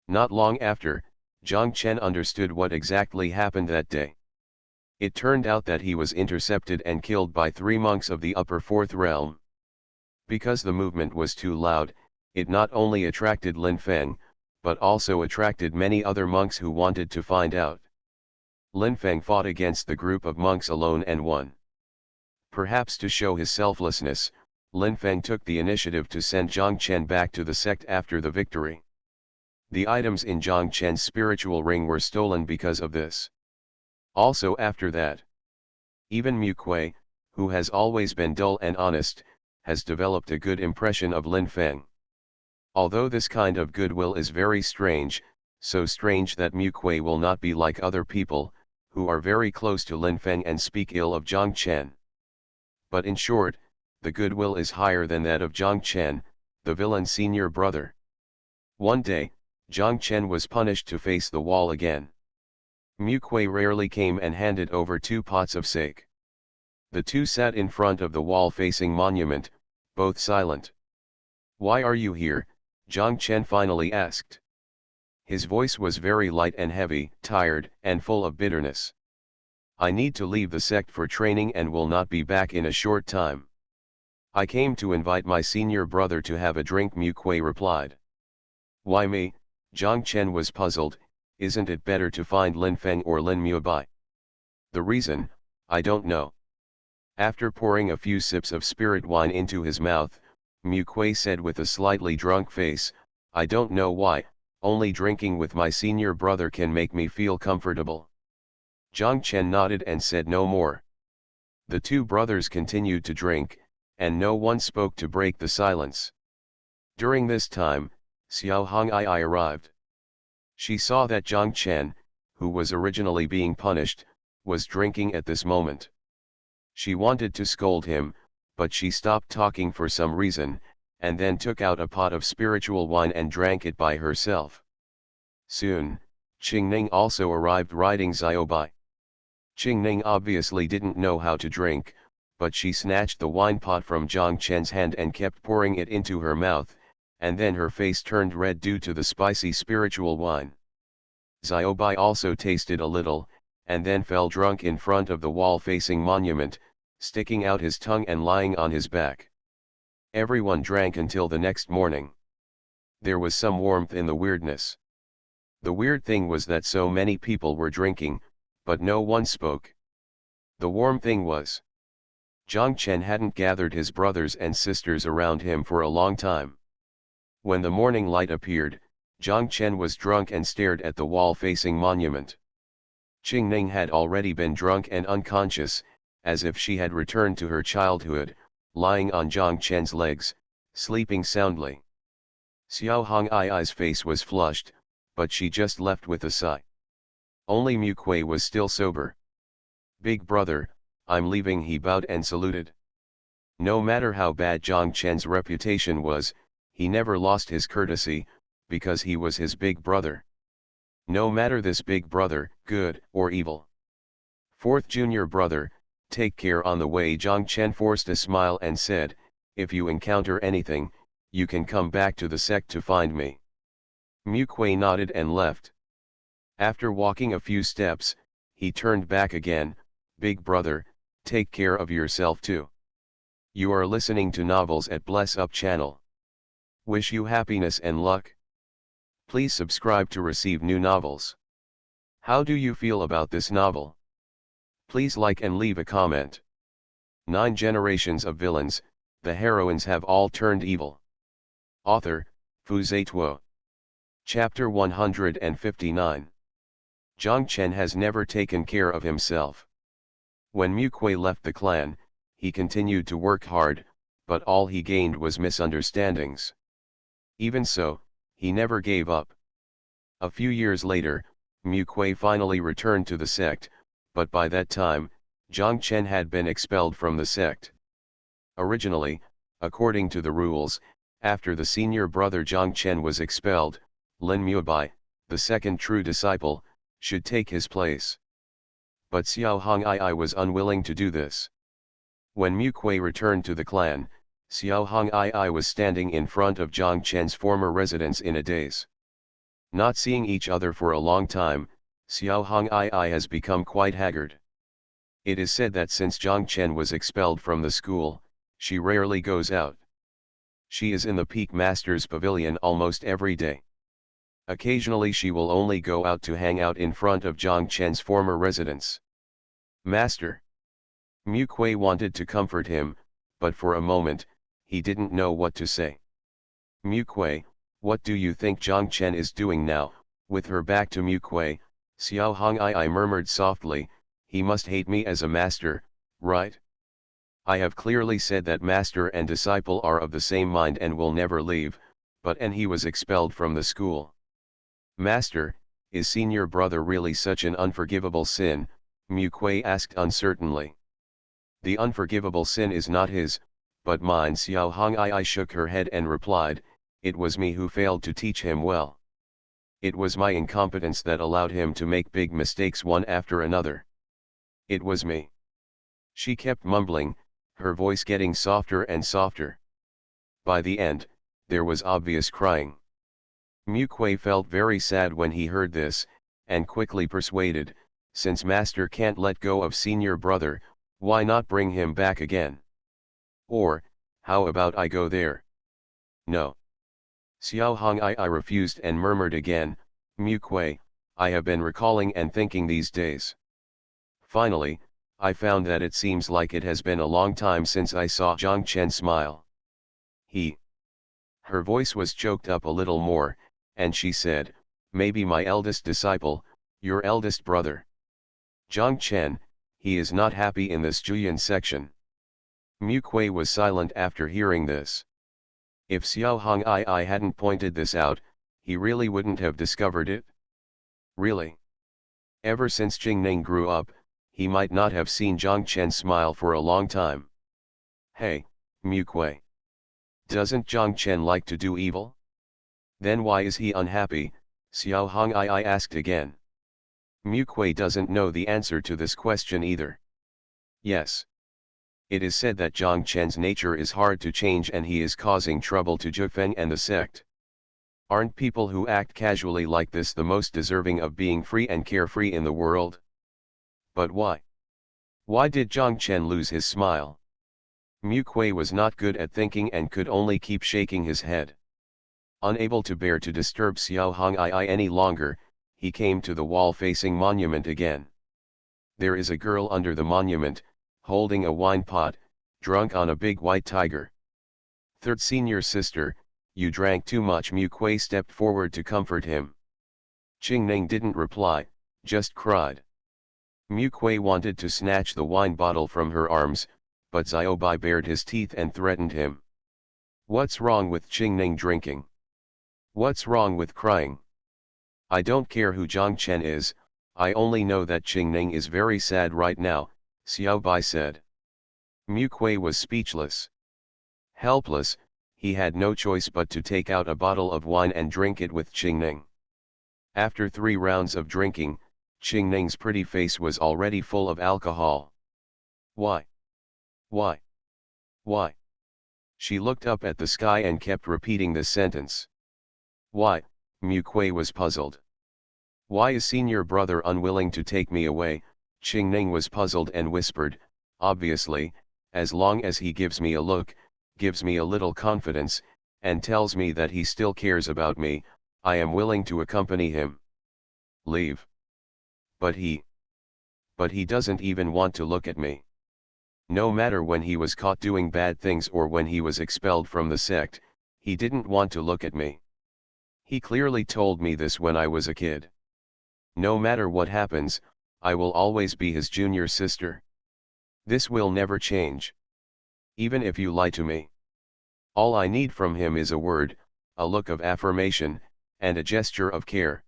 Not long after, Jiang Chen understood what exactly happened that day. It turned out that he was intercepted and killed by 3 monks of the upper 4th realm. Because the movement was too loud, it not only attracted Lin Feng, but also attracted many other monks who wanted to find out. Lin Feng fought against the group of monks alone and won. Perhaps to show his selflessness, Lin Feng took the initiative to send Jiang Chen back to the sect after the victory. The items in Jiang Chen's spiritual ring were stolen because of this. Also after that, even Mu Kuei, who has always been dull and honest, has developed a good impression of Lin Feng. Although this kind of goodwill is very strange, so strange that Mu Kuei will not be like other people, who are very close to Lin Feng and speak ill of Jiang Chen. But in short, the goodwill is higher than that of Jiang Chen, the villain's senior brother. One day, Jiang Chen was punished to face the wall again. Mu Kuei rarely came and handed over 2 pots of sake. The two sat in front of the wall-facing monument, both silent. "Why are you here?" Jiang Chen finally asked. His voice was very light and heavy, tired, and full of bitterness. "I need to leave the sect for training and will not be back in a short time. I came to invite my senior brother to have a drink," Mu Kuei replied. "Why me?" Jiang Chen was puzzled. "Isn't it better to find Lin Feng or Lin Mubai?" "The reason, I don't know." After pouring a few sips of spirit wine into his mouth, Mu Kuei said with a slightly drunk face, "I don't know why, only drinking with my senior brother can make me feel comfortable." Jiang Chen nodded and said no more. The two brothers continued to drink, and no one spoke to break the silence. During this time, Xuanhuan arrived. She saw that Jiang Chen, who was originally being punished, was drinking at this moment. She wanted to scold him, but she stopped talking for some reason, and then took out a pot of spiritual wine and drank it by herself. Soon, Qingning also arrived riding Xiaobai. Qingning obviously didn't know how to drink, but she snatched the wine pot from Jiang Chen's hand and kept pouring it into her mouth, and then her face turned red due to the spicy spiritual wine. Xiaobai also tasted a little, and then fell drunk in front of the wall-facing monument, sticking out his tongue and lying on his back. Everyone drank until the next morning. There was some warmth in the weirdness. The weird thing was that so many people were drinking, but no one spoke. The warm thing was, Jiang Chen hadn't gathered his brothers and sisters around him for a long time. When the morning light appeared, Jiang Chen was drunk and stared at the wall-facing monument. Qingning had already been drunk and unconscious, as if she had returned to her childhood, lying on Jiang Chen's legs, sleeping soundly. Xiao Hongai's face was flushed, but she just left with a sigh. Only Mu Kuei was still sober. "Big brother, I'm leaving," he bowed and saluted. No matter how bad Jiang Chen's reputation was, he never lost his courtesy, because he was his big brother. No matter this big brother, good or evil. "Fourth junior brother, take care on the way." Jiang Chen forced a smile and said, "If you encounter anything, you can come back to the sect to find me." Mu Kuei nodded and left. After walking a few steps, he turned back again. "Big brother, take care of yourself too." You are listening to novels at Bless Up channel. Wish you happiness and luck. Please subscribe to receive new novels. How do you feel about this novel? Please like and leave a comment. 9 generations of villains, the heroines have all turned evil. Author, Fu Zituo. Chapter 159. Jiang Chen has never taken care of himself. When Mu Kuei left the clan, he continued to work hard, but all he gained was misunderstandings. Even so, he never gave up. A few years later, Mu Kuei finally returned to the sect, but by that time, Zhang Chen had been expelled from the sect. Originally, according to the rules, after the senior brother Zhang Chen was expelled, Lin Mubai, the second true disciple, should take his place. But Xiao Hong'ai was unwilling to do this. When Mu Kuei returned to the clan, Xiao Hong'ai was standing in front of Zhang Chen's former residence in a daze. Not seeing each other for a long time, Xiao Hong'ai has become quite haggard. It is said that since Zhang Chen was expelled from the school, she rarely goes out. She is in the Peak Master's Pavilion almost every day. Occasionally she will only go out to hang out in front of Zhang Chen's former residence. Master. Mu Kuei wanted to comfort him, but for a moment, he didn't know what to say. Mu Kuei, what do you think Zhang Chen is doing now? With her back to Mu Kuei, Xiao Hong'ai murmured softly, he must hate me as a master, right? I have clearly said that master and disciple are of the same mind and will never leave, and he was expelled from the school. Master, is senior brother really such an unforgivable sin? Mu Kuei asked uncertainly. The unforgivable sin is not his, but mine. Xiao Hong'ai shook her head and replied, it was me who failed to teach him well. It was my incompetence that allowed him to make big mistakes one after another. It was me. She kept mumbling, her voice getting softer and softer. By the end, there was obvious crying. Mu Kuei felt very sad when he heard this, and quickly persuaded, since master can't let go of senior brother, why not bring him back again? Or, how about I go there? No. Xiao Hong'ai refused and murmured again, Mu Kuei, I have been recalling and thinking these days. Finally, I found that it seems like it has been a long time since I saw Zhang Chen smile. Her voice was choked up a little more, and she said, maybe my eldest disciple, your eldest brother. Zhang Chen, he is not happy in this Juyan section. Mu Kuei was silent after hearing this. If Xiao Hong'ai hadn't pointed this out, he really wouldn't have discovered it. Really? Ever since Jingning grew up, he might not have seen Zhang Chen smile for a long time. Hey, Mu Kuei. Doesn't Zhang Chen like to do evil? Then why is he unhappy? Xiao Hong'ai asked again. Mu Kuei doesn't know the answer to this question either. Yes. It is said that Zhang Chen's nature is hard to change and he is causing trouble to Zhifeng and the sect. Aren't people who act casually like this the most deserving of being free and carefree in the world? But why? Why did Zhang Chen lose his smile? Mu Kuei was not good at thinking and could only keep shaking his head. Unable to bear to disturb Xiao Hong'ai any longer, he came to the wall-facing monument again. There is a girl under the monument, holding a wine pot, drunk on a big white tiger. Third senior sister, you drank too much. Mu Kuei stepped forward to comfort him. Qingning didn't reply, just cried. Mu Kuei wanted to snatch the wine bottle from her arms, but Xiaobai bared his teeth and threatened him. What's wrong with Qingning drinking? What's wrong with crying? I don't care who Zhang Chen is, I only know that Qingning is very sad right now, Xiaobai said. Mu Kuei was speechless. Helpless, he had no choice but to take out a bottle of wine and drink it with Qingning. After 3 rounds of drinking, Qingning's pretty face was already full of alcohol. Why? Why? Why? She looked up at the sky and kept repeating this sentence. Why? Mu Kuei was puzzled. Why is senior brother unwilling to take me away? Qingning was puzzled and whispered, obviously, as long as he gives me a look, gives me a little confidence, and tells me that he still cares about me, I am willing to accompany him. Leave. But he doesn't even want to look at me. No matter when he was caught doing bad things or when he was expelled from the sect, he didn't want to look at me. He clearly told me this when I was a kid. No matter what happens, I will always be his junior sister. This will never change. Even if you lie to me. All I need from him is a word, a look of affirmation, and a gesture of care.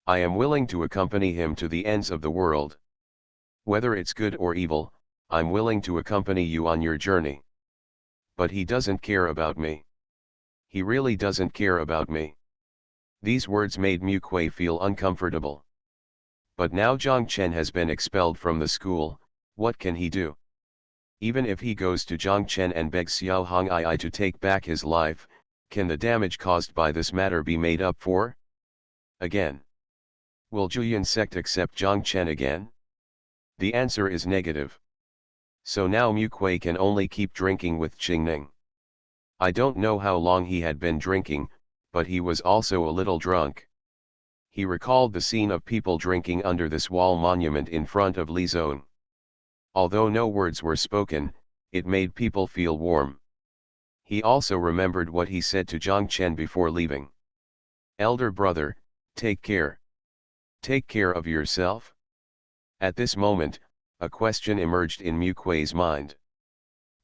I am willing to accompany him to the ends of the world. Whether it's good or evil, I'm willing to accompany you on your journey. But he doesn't care about me. He really doesn't care about me. These words made Mu Kuei feel uncomfortable. But now Zhang Chen has been expelled from the school, what can he do? Even if he goes to Zhang Chen and begs Xiao Hong'ai to take back his life, can the damage caused by this matter be made up for? Again. Will Juyan sect accept Zhang Chen again? The answer is negative. So now Mu Kuei can only keep drinking with Qingning. I don't know how long he had been drinking, but he was also a little drunk. He recalled the scene of people drinking under this wall monument in front of Li Zone. Although no words were spoken, it made people feel warm. He also remembered what he said to Zhang Chen before leaving. Elder brother, take care. Take care of yourself. At this moment, a question emerged in Mu Kuei's mind.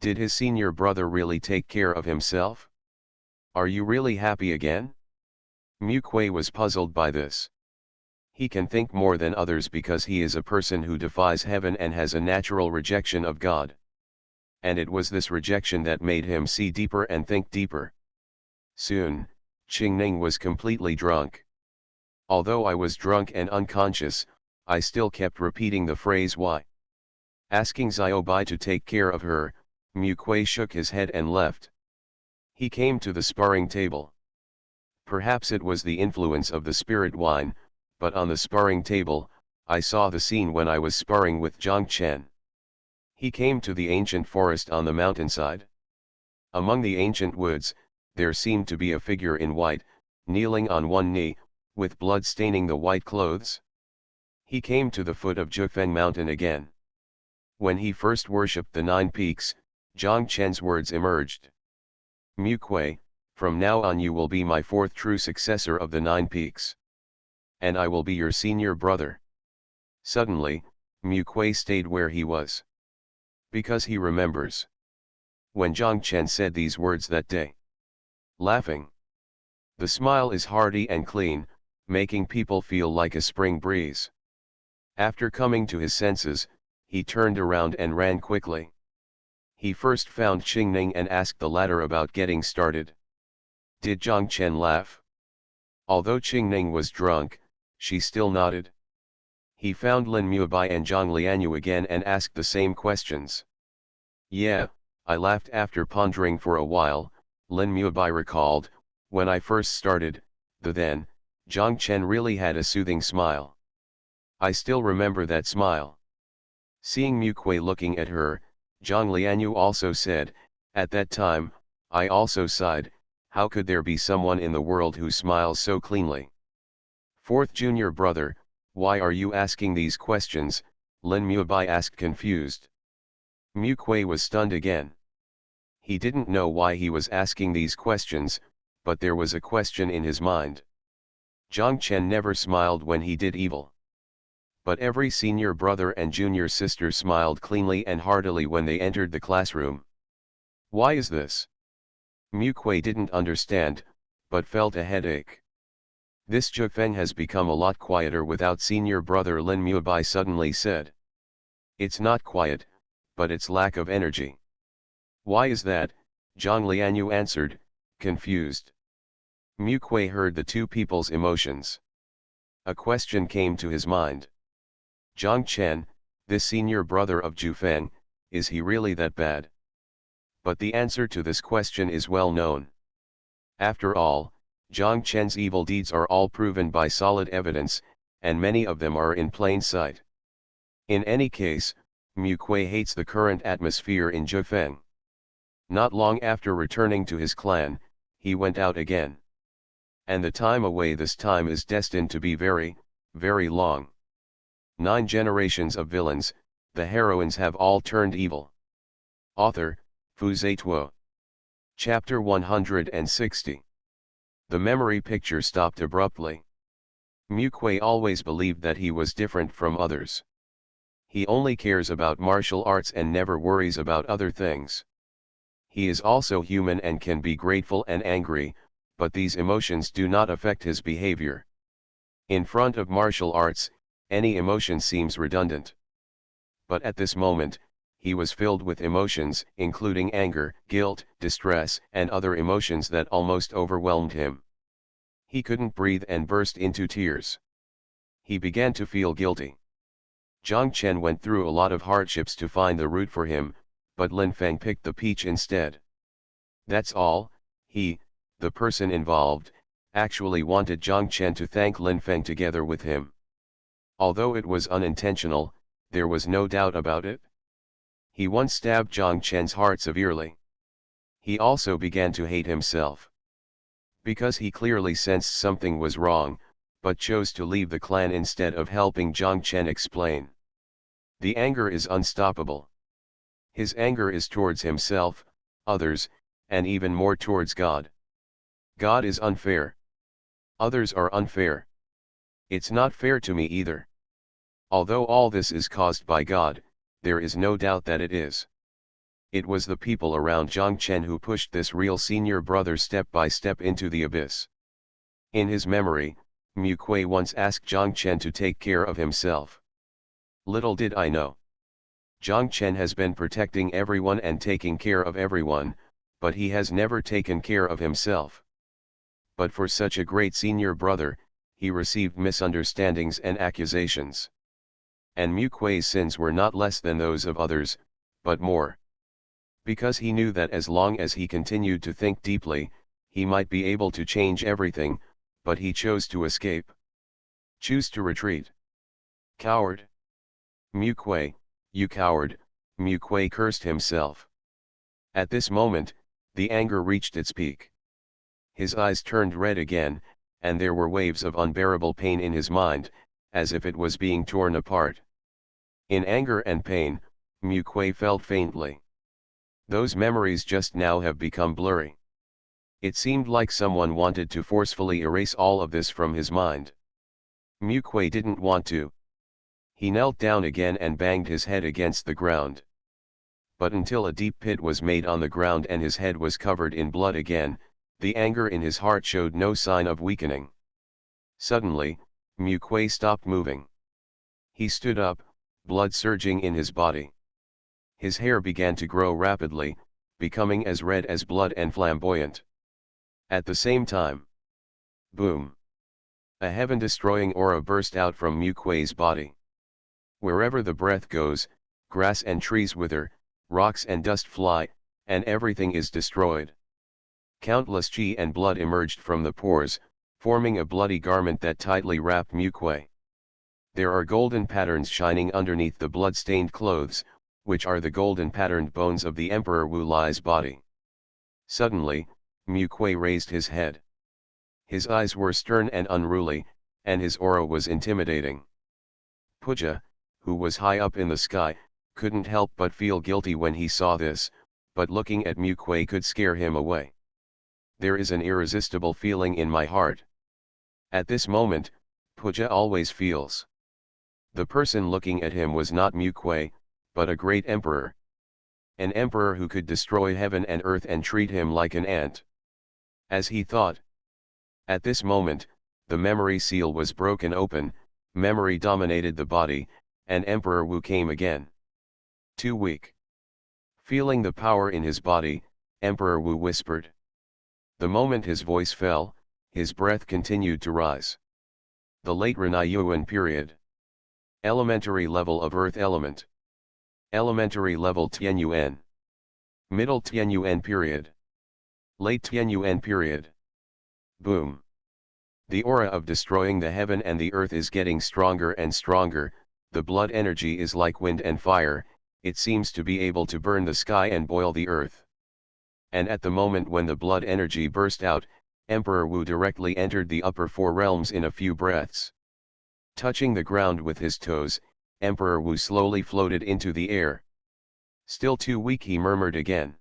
Did his senior brother really take care of himself? Are you really happy again? Mu Kuei was puzzled by this. He can think more than others because he is a person who defies heaven and has a natural rejection of God. And it was this rejection that made him see deeper and think deeper. Soon, Qingning was completely drunk. Although I was drunk and unconscious, I still kept repeating the phrase why. Asking Xiaobai to take care of her, Mu Kuei shook his head and left. He came to the sparring table. Perhaps it was the influence of the spirit wine, but on the sparring table, I saw the scene when I was sparring with Zhang Chen. He came to the ancient forest on the mountainside. Among the ancient woods, there seemed to be a figure in white, kneeling on one knee, with blood staining the white clothes. He came to the foot of Jufeng mountain again. When he first worshipped the 9 peaks, Zhang Chen's words emerged. Mu Kuei, from now on you will be my 4th true successor of the 9 peaks. And I will be your senior brother. Suddenly, Mu Kuei stayed where he was. Because he remembers. When Zhang Chen said these words that day. Laughing. The smile is hearty and clean, making people feel like a spring breeze. After coming to his senses, he turned around and ran quickly. He first found Qingning and asked the latter about getting started. Did Zhang Chen laugh? Although Qingning was drunk, she still nodded. He found Lin Mubai and Zhang Lianyu again and asked the same questions. Yeah, I laughed after pondering for a while, Lin Mubai recalled, when I first started, then, Zhang Chen really had a soothing smile. I still remember that smile. Seeing Mu Kuei looking at her, Zhang Lianyu also said, at that time, I also sighed, how could there be someone in the world who smiles so cleanly? 4th junior brother, why are you asking these questions? Lin Mubai asked confused. Mu Kuei was stunned again. He didn't know why he was asking these questions, but there was a question in his mind. Zhang Chen never smiled when he did evil. But every senior brother and junior sister smiled cleanly and heartily when they entered the classroom. Why is this? Mu Kuei didn't understand, but felt a headache. This Jufeng has become a lot quieter without senior brother Lin Mubai suddenly said. It's not quiet, but it's lack of energy. Why is that? Zhang Lianyu answered, confused. Mu Kuei heard the two people's emotions. A question came to his mind. Zhang Chen, this senior brother of Jufeng, is he really that bad? But the answer to this question is well known. After all, Zhang Chen's evil deeds are all proven by solid evidence, and many of them are in plain sight. In any case, Mu Kuei hates the current atmosphere in Jufeng. Not long after returning to his clan, he went out again. And the time away this time is destined to be very, very long. 9 generations of villains, the heroines have all turned evil. Author, Fu Zituo. Chapter 160. The memory picture stopped abruptly. Mu Kuei always believed that he was different from others. He only cares about martial arts and never worries about other things. He is also human and can be grateful and angry, but these emotions do not affect his behavior. In front of martial arts, any emotion seems redundant. But at this moment, he was filled with emotions, including anger, guilt, distress, and other emotions that almost overwhelmed him. He couldn't breathe and burst into tears. He began to feel guilty. Zhang Chen went through a lot of hardships to find the route for him, but Lin Feng picked the peach instead. That's all. He, the person involved, actually wanted Zhang Chen to thank Lin Feng together with him. Although it was unintentional, there was no doubt about it. He once stabbed Zhang Chen's heart severely. He also began to hate himself. Because he clearly sensed something was wrong, but chose to leave the clan instead of helping Zhang Chen explain. The anger is unstoppable. His anger is towards himself, others, and even more towards God. God is unfair. Others are unfair. It's not fair to me either. Although all this is caused by God, there is no doubt that it is. It was the people around Zhang Chen who pushed this real senior brother step by step into the abyss. In his memory, Mu Kuei once asked Zhang Chen to take care of himself. Little did I know. Zhang Chen has been protecting everyone and taking care of everyone, but he has never taken care of himself. But for such a great senior brother, he received misunderstandings and accusations. And Mu Kuei's sins were not less than those of others, but more. Because he knew that as long as he continued to think deeply, he might be able to change everything, but he chose to escape. Choose to retreat. Coward. Mu Kuei, you coward, Mu Kuei cursed himself. At this moment, the anger reached its peak. His eyes turned red again, and there were waves of unbearable pain in his mind, as if it was being torn apart. In anger and pain, Mu Kuei felt faintly. Those memories just now have become blurry. It seemed like someone wanted to forcefully erase all of this from his mind. Mu Kuei didn't want to. He knelt down again and banged his head against the ground. But until a deep pit was made on the ground and his head was covered in blood again, the anger in his heart showed no sign of weakening. Suddenly, Mu Kuei stopped moving. He stood up, blood surging in his body. His hair began to grow rapidly, becoming as red as blood and flamboyant. At the same time, boom! A heaven-destroying aura burst out from Mu Kuei's body. Wherever the breath goes, grass and trees wither, rocks and dust fly, and everything is destroyed. Countless qi and blood emerged from the pores, forming a bloody garment that tightly wrapped Mu Kuei. There are golden patterns shining underneath the blood-stained clothes, which are the golden patterned bones of the Emperor Wu Lai's body. Suddenly, Mu Kuei raised his head. His eyes were stern and unruly, and his aura was intimidating. Puja, who was high up in the sky, couldn't help but feel guilty when he saw this, but looking at Mu Kuei could scare him away. There is an irresistible feeling in my heart. At this moment, Puja always feels. The person looking at him was not Mu Kuei, but a great emperor. An emperor who could destroy heaven and earth and treat him like an ant. As he thought. At this moment, the memory seal was broken open, memory dominated the body, and Emperor Wu came again. Too weak. Feeling the power in his body, Emperor Wu whispered. The moment his voice fell, his breath continued to rise. The late Reincarnation period. Elementary level of earth element. Elementary level Tianyuan. Middle Tianyuan period. Late Tianyuan period. Boom. The aura of destroying the heaven and the earth is getting stronger and stronger, the blood energy is like wind and fire, it seems to be able to burn the sky and boil the earth. And at the moment when the blood energy burst out, Emperor Wu directly entered the upper four realms in a few breaths. Touching the ground with his toes, Emperor Wu slowly floated into the air. Still too weak, he murmured again.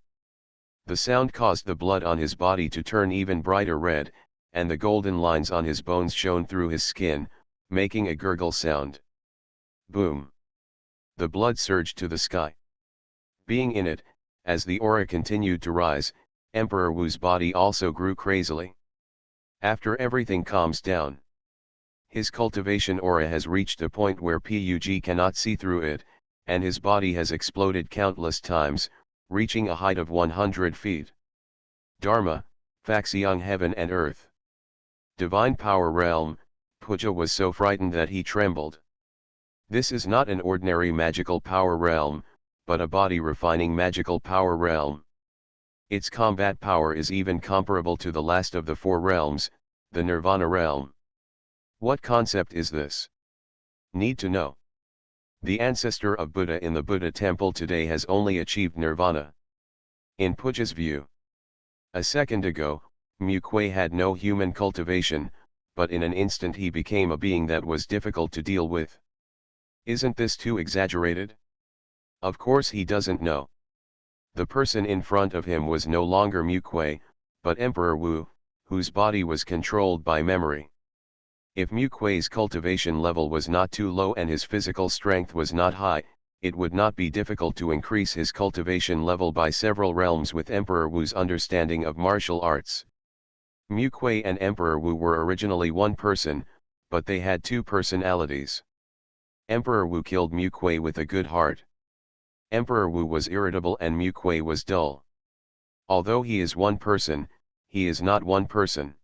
The sound caused the blood on his body to turn even brighter red, and the golden lines on his bones shone through his skin, making a gurgle sound. Boom! The blood surged to the sky. Being in it, as the aura continued to rise, Emperor Wu's body also grew crazily. After everything calms down, his cultivation aura has reached a point where Pug cannot see through it, and his body has exploded countless times, reaching a height of 100 feet. Dharma, Faxiang heaven and earth. Divine power realm, Puja was so frightened that he trembled. This is not an ordinary magical power realm, but a body-refining magical power realm. Its combat power is even comparable to the last of the four realms, the Nirvana realm. What concept is this? Need to know. The ancestor of Buddha in the Buddha temple today has only achieved Nirvana. In Puja's view. A second ago, Mu Kuei had no human cultivation, but in an instant he became a being that was difficult to deal with. Isn't this too exaggerated? Of course he doesn't know. The person in front of him was no longer Mu Kuei, but Emperor Wu, whose body was controlled by memory. If Mu Kuei's cultivation level was not too low and his physical strength was not high, it would not be difficult to increase his cultivation level by several realms with Emperor Wu's understanding of martial arts. Mu Kuei and Emperor Wu were originally one person, but they had two personalities. Emperor Wu killed Mu Kuei with a good heart. Emperor Wu was irritable and Mu Kuei was dull. Although he is one person, he is not one person.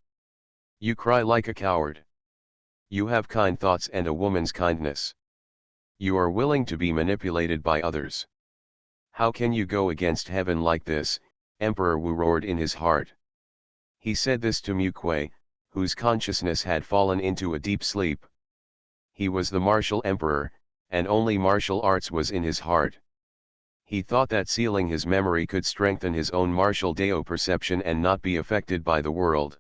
You cry like a coward. You have kind thoughts and a woman's kindness. You are willing to be manipulated by others. How can you go against heaven like this? Emperor Wu roared in his heart. He said this to Mu Kuei, whose consciousness had fallen into a deep sleep. He was the martial emperor, and only martial arts was in his heart. He thought that sealing his memory could strengthen his own martial Dao perception and not be affected by the world.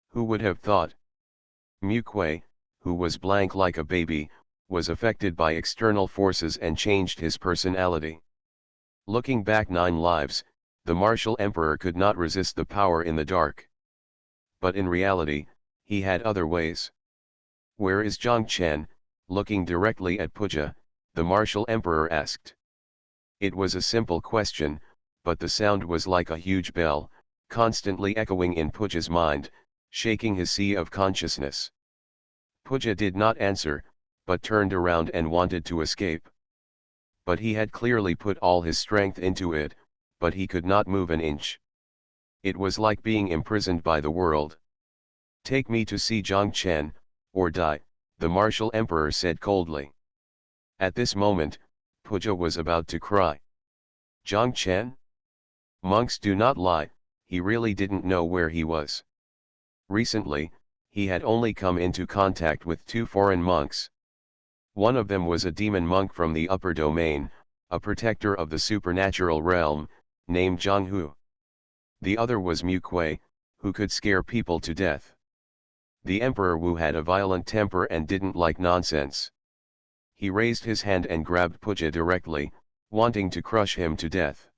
Who would have thought? Mu Kuei, who was blank like a baby, was affected by external forces and changed his personality. Looking back 9 lives, the martial emperor could not resist the power in the dark. But in reality, he had other ways. Where is Zhang Chen? Looking directly at Puja, the martial emperor asked. It was a simple question, but the sound was like a huge bell, constantly echoing in Puja's mind, shaking his sea of consciousness. Puja did not answer, but turned around and wanted to escape. But he had clearly put all his strength into it, but he could not move an inch. It was like being imprisoned by the world. Take me to see Zhang Chen, or die, the martial emperor said coldly. At this moment, Puja was about to cry. Zhang Chen? Monks do not lie, he really didn't know where he was. Recently, he had only come into contact with 2 foreign monks. One of them was a demon monk from the upper domain, a protector of the supernatural realm, named Zhang Hu. The other was Mu Kuei, who could scare people to death. The Emperor Wu had a violent temper and didn't like nonsense. He raised his hand and grabbed Puja directly, wanting to crush him to death.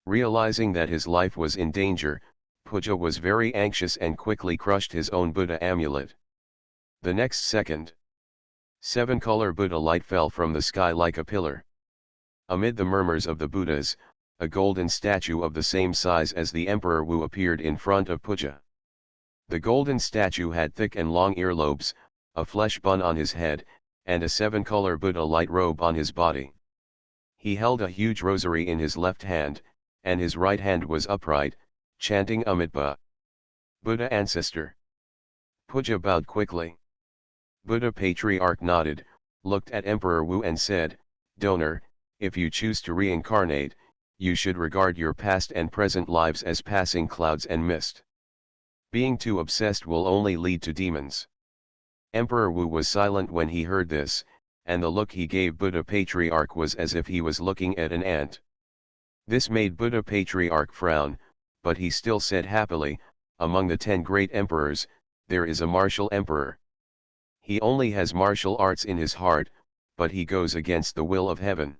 Realizing that his life was in danger, Puja was very anxious and quickly crushed his own Buddha amulet. The next second, 7-color Buddha light fell from the sky like a pillar. Amid the murmurs of the Buddhas, a golden statue of the same size as the Emperor Wu appeared in front of Puja. The golden statue had thick and long earlobes, a flesh bun on his head, and a 7-color Buddha light robe on his body. He held a huge rosary in his left hand, and his right hand was upright, chanting Amitabha. Buddha ancestor. Puja bowed quickly. Buddha Patriarch nodded, looked at Emperor Wu and said, Donor, if you choose to reincarnate, you should regard your past and present lives as passing clouds and mist. Being too obsessed will only lead to demons. Emperor Wu was silent when he heard this, and the look he gave Buddha Patriarch was as if he was looking at an ant. This made Buddha Patriarch frown, but he still said happily, among the 10 great emperors, there is a martial emperor. He only has martial arts in his heart, but he goes against the will of heaven.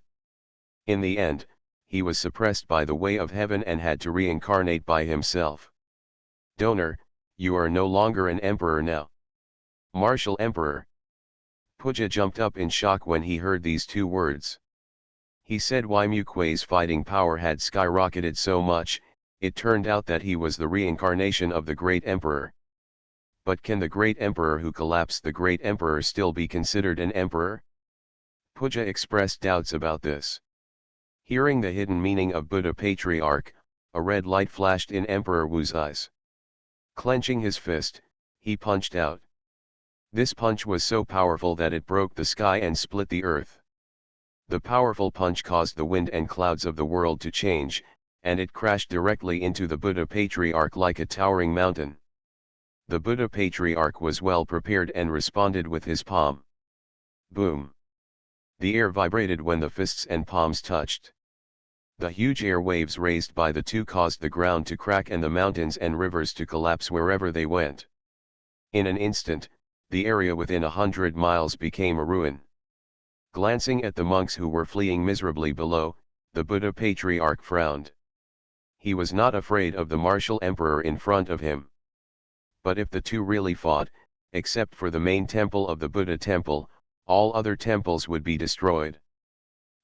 In the end, he was suppressed by the way of heaven and had to reincarnate by himself. Donor, you are no longer an emperor now. Martial emperor. Puja jumped up in shock when he heard these 2 words. He said why Mu Kuei's fighting power had skyrocketed so much. It turned out that he was the reincarnation of the great emperor. But can the great emperor who collapsed the great emperor still be considered an emperor? Puja expressed doubts about this. Hearing the hidden meaning of Buddha Patriarch, a red light flashed in Emperor Wu's eyes. Clenching his fist, he punched out. This punch was so powerful that it broke the sky and split the earth. The powerful punch caused the wind and clouds of the world to change, and it crashed directly into the Buddha Patriarch like a towering mountain. The Buddha Patriarch was well prepared and responded with his palm. Boom! The air vibrated when the fists and palms touched. The huge air waves raised by the two caused the ground to crack and the mountains and rivers to collapse wherever they went. In an instant, the area within 100 miles became a ruin. Glancing at the monks who were fleeing miserably below, the Buddha Patriarch frowned. He was not afraid of the martial emperor in front of him. But if the two really fought, except for the main temple of the Buddha temple, all other temples would be destroyed.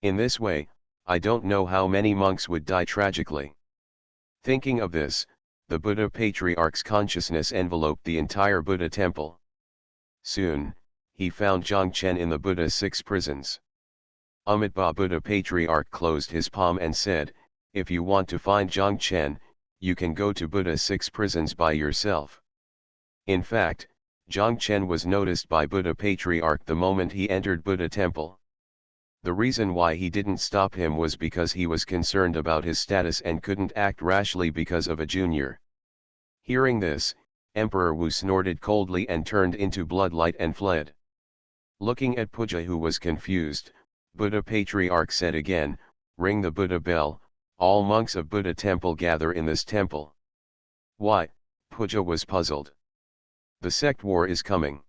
In this way, I don't know how many monks would die tragically. Thinking of this, the Buddha Patriarch's consciousness enveloped the entire Buddha temple. Soon, he found Zhang Chen in the Buddha's 6 prisons. Amitabha Buddha Patriarch closed his palm and said, "If you want to find Zhang Chen, you can go to Buddha's 6 prisons by yourself." In fact, Zhang Chen was noticed by Buddha Patriarch the moment he entered Buddha temple. The reason why he didn't stop him was because he was concerned about his status and couldn't act rashly because of a junior. Hearing this, Emperor Wu snorted coldly and turned into bloodlight and fled. Looking at Puja, who was confused, Buddha Patriarch said again, "Ring the Buddha bell, all monks of Buddha temple gather in this temple." Why? Puja was puzzled. The sect war is coming.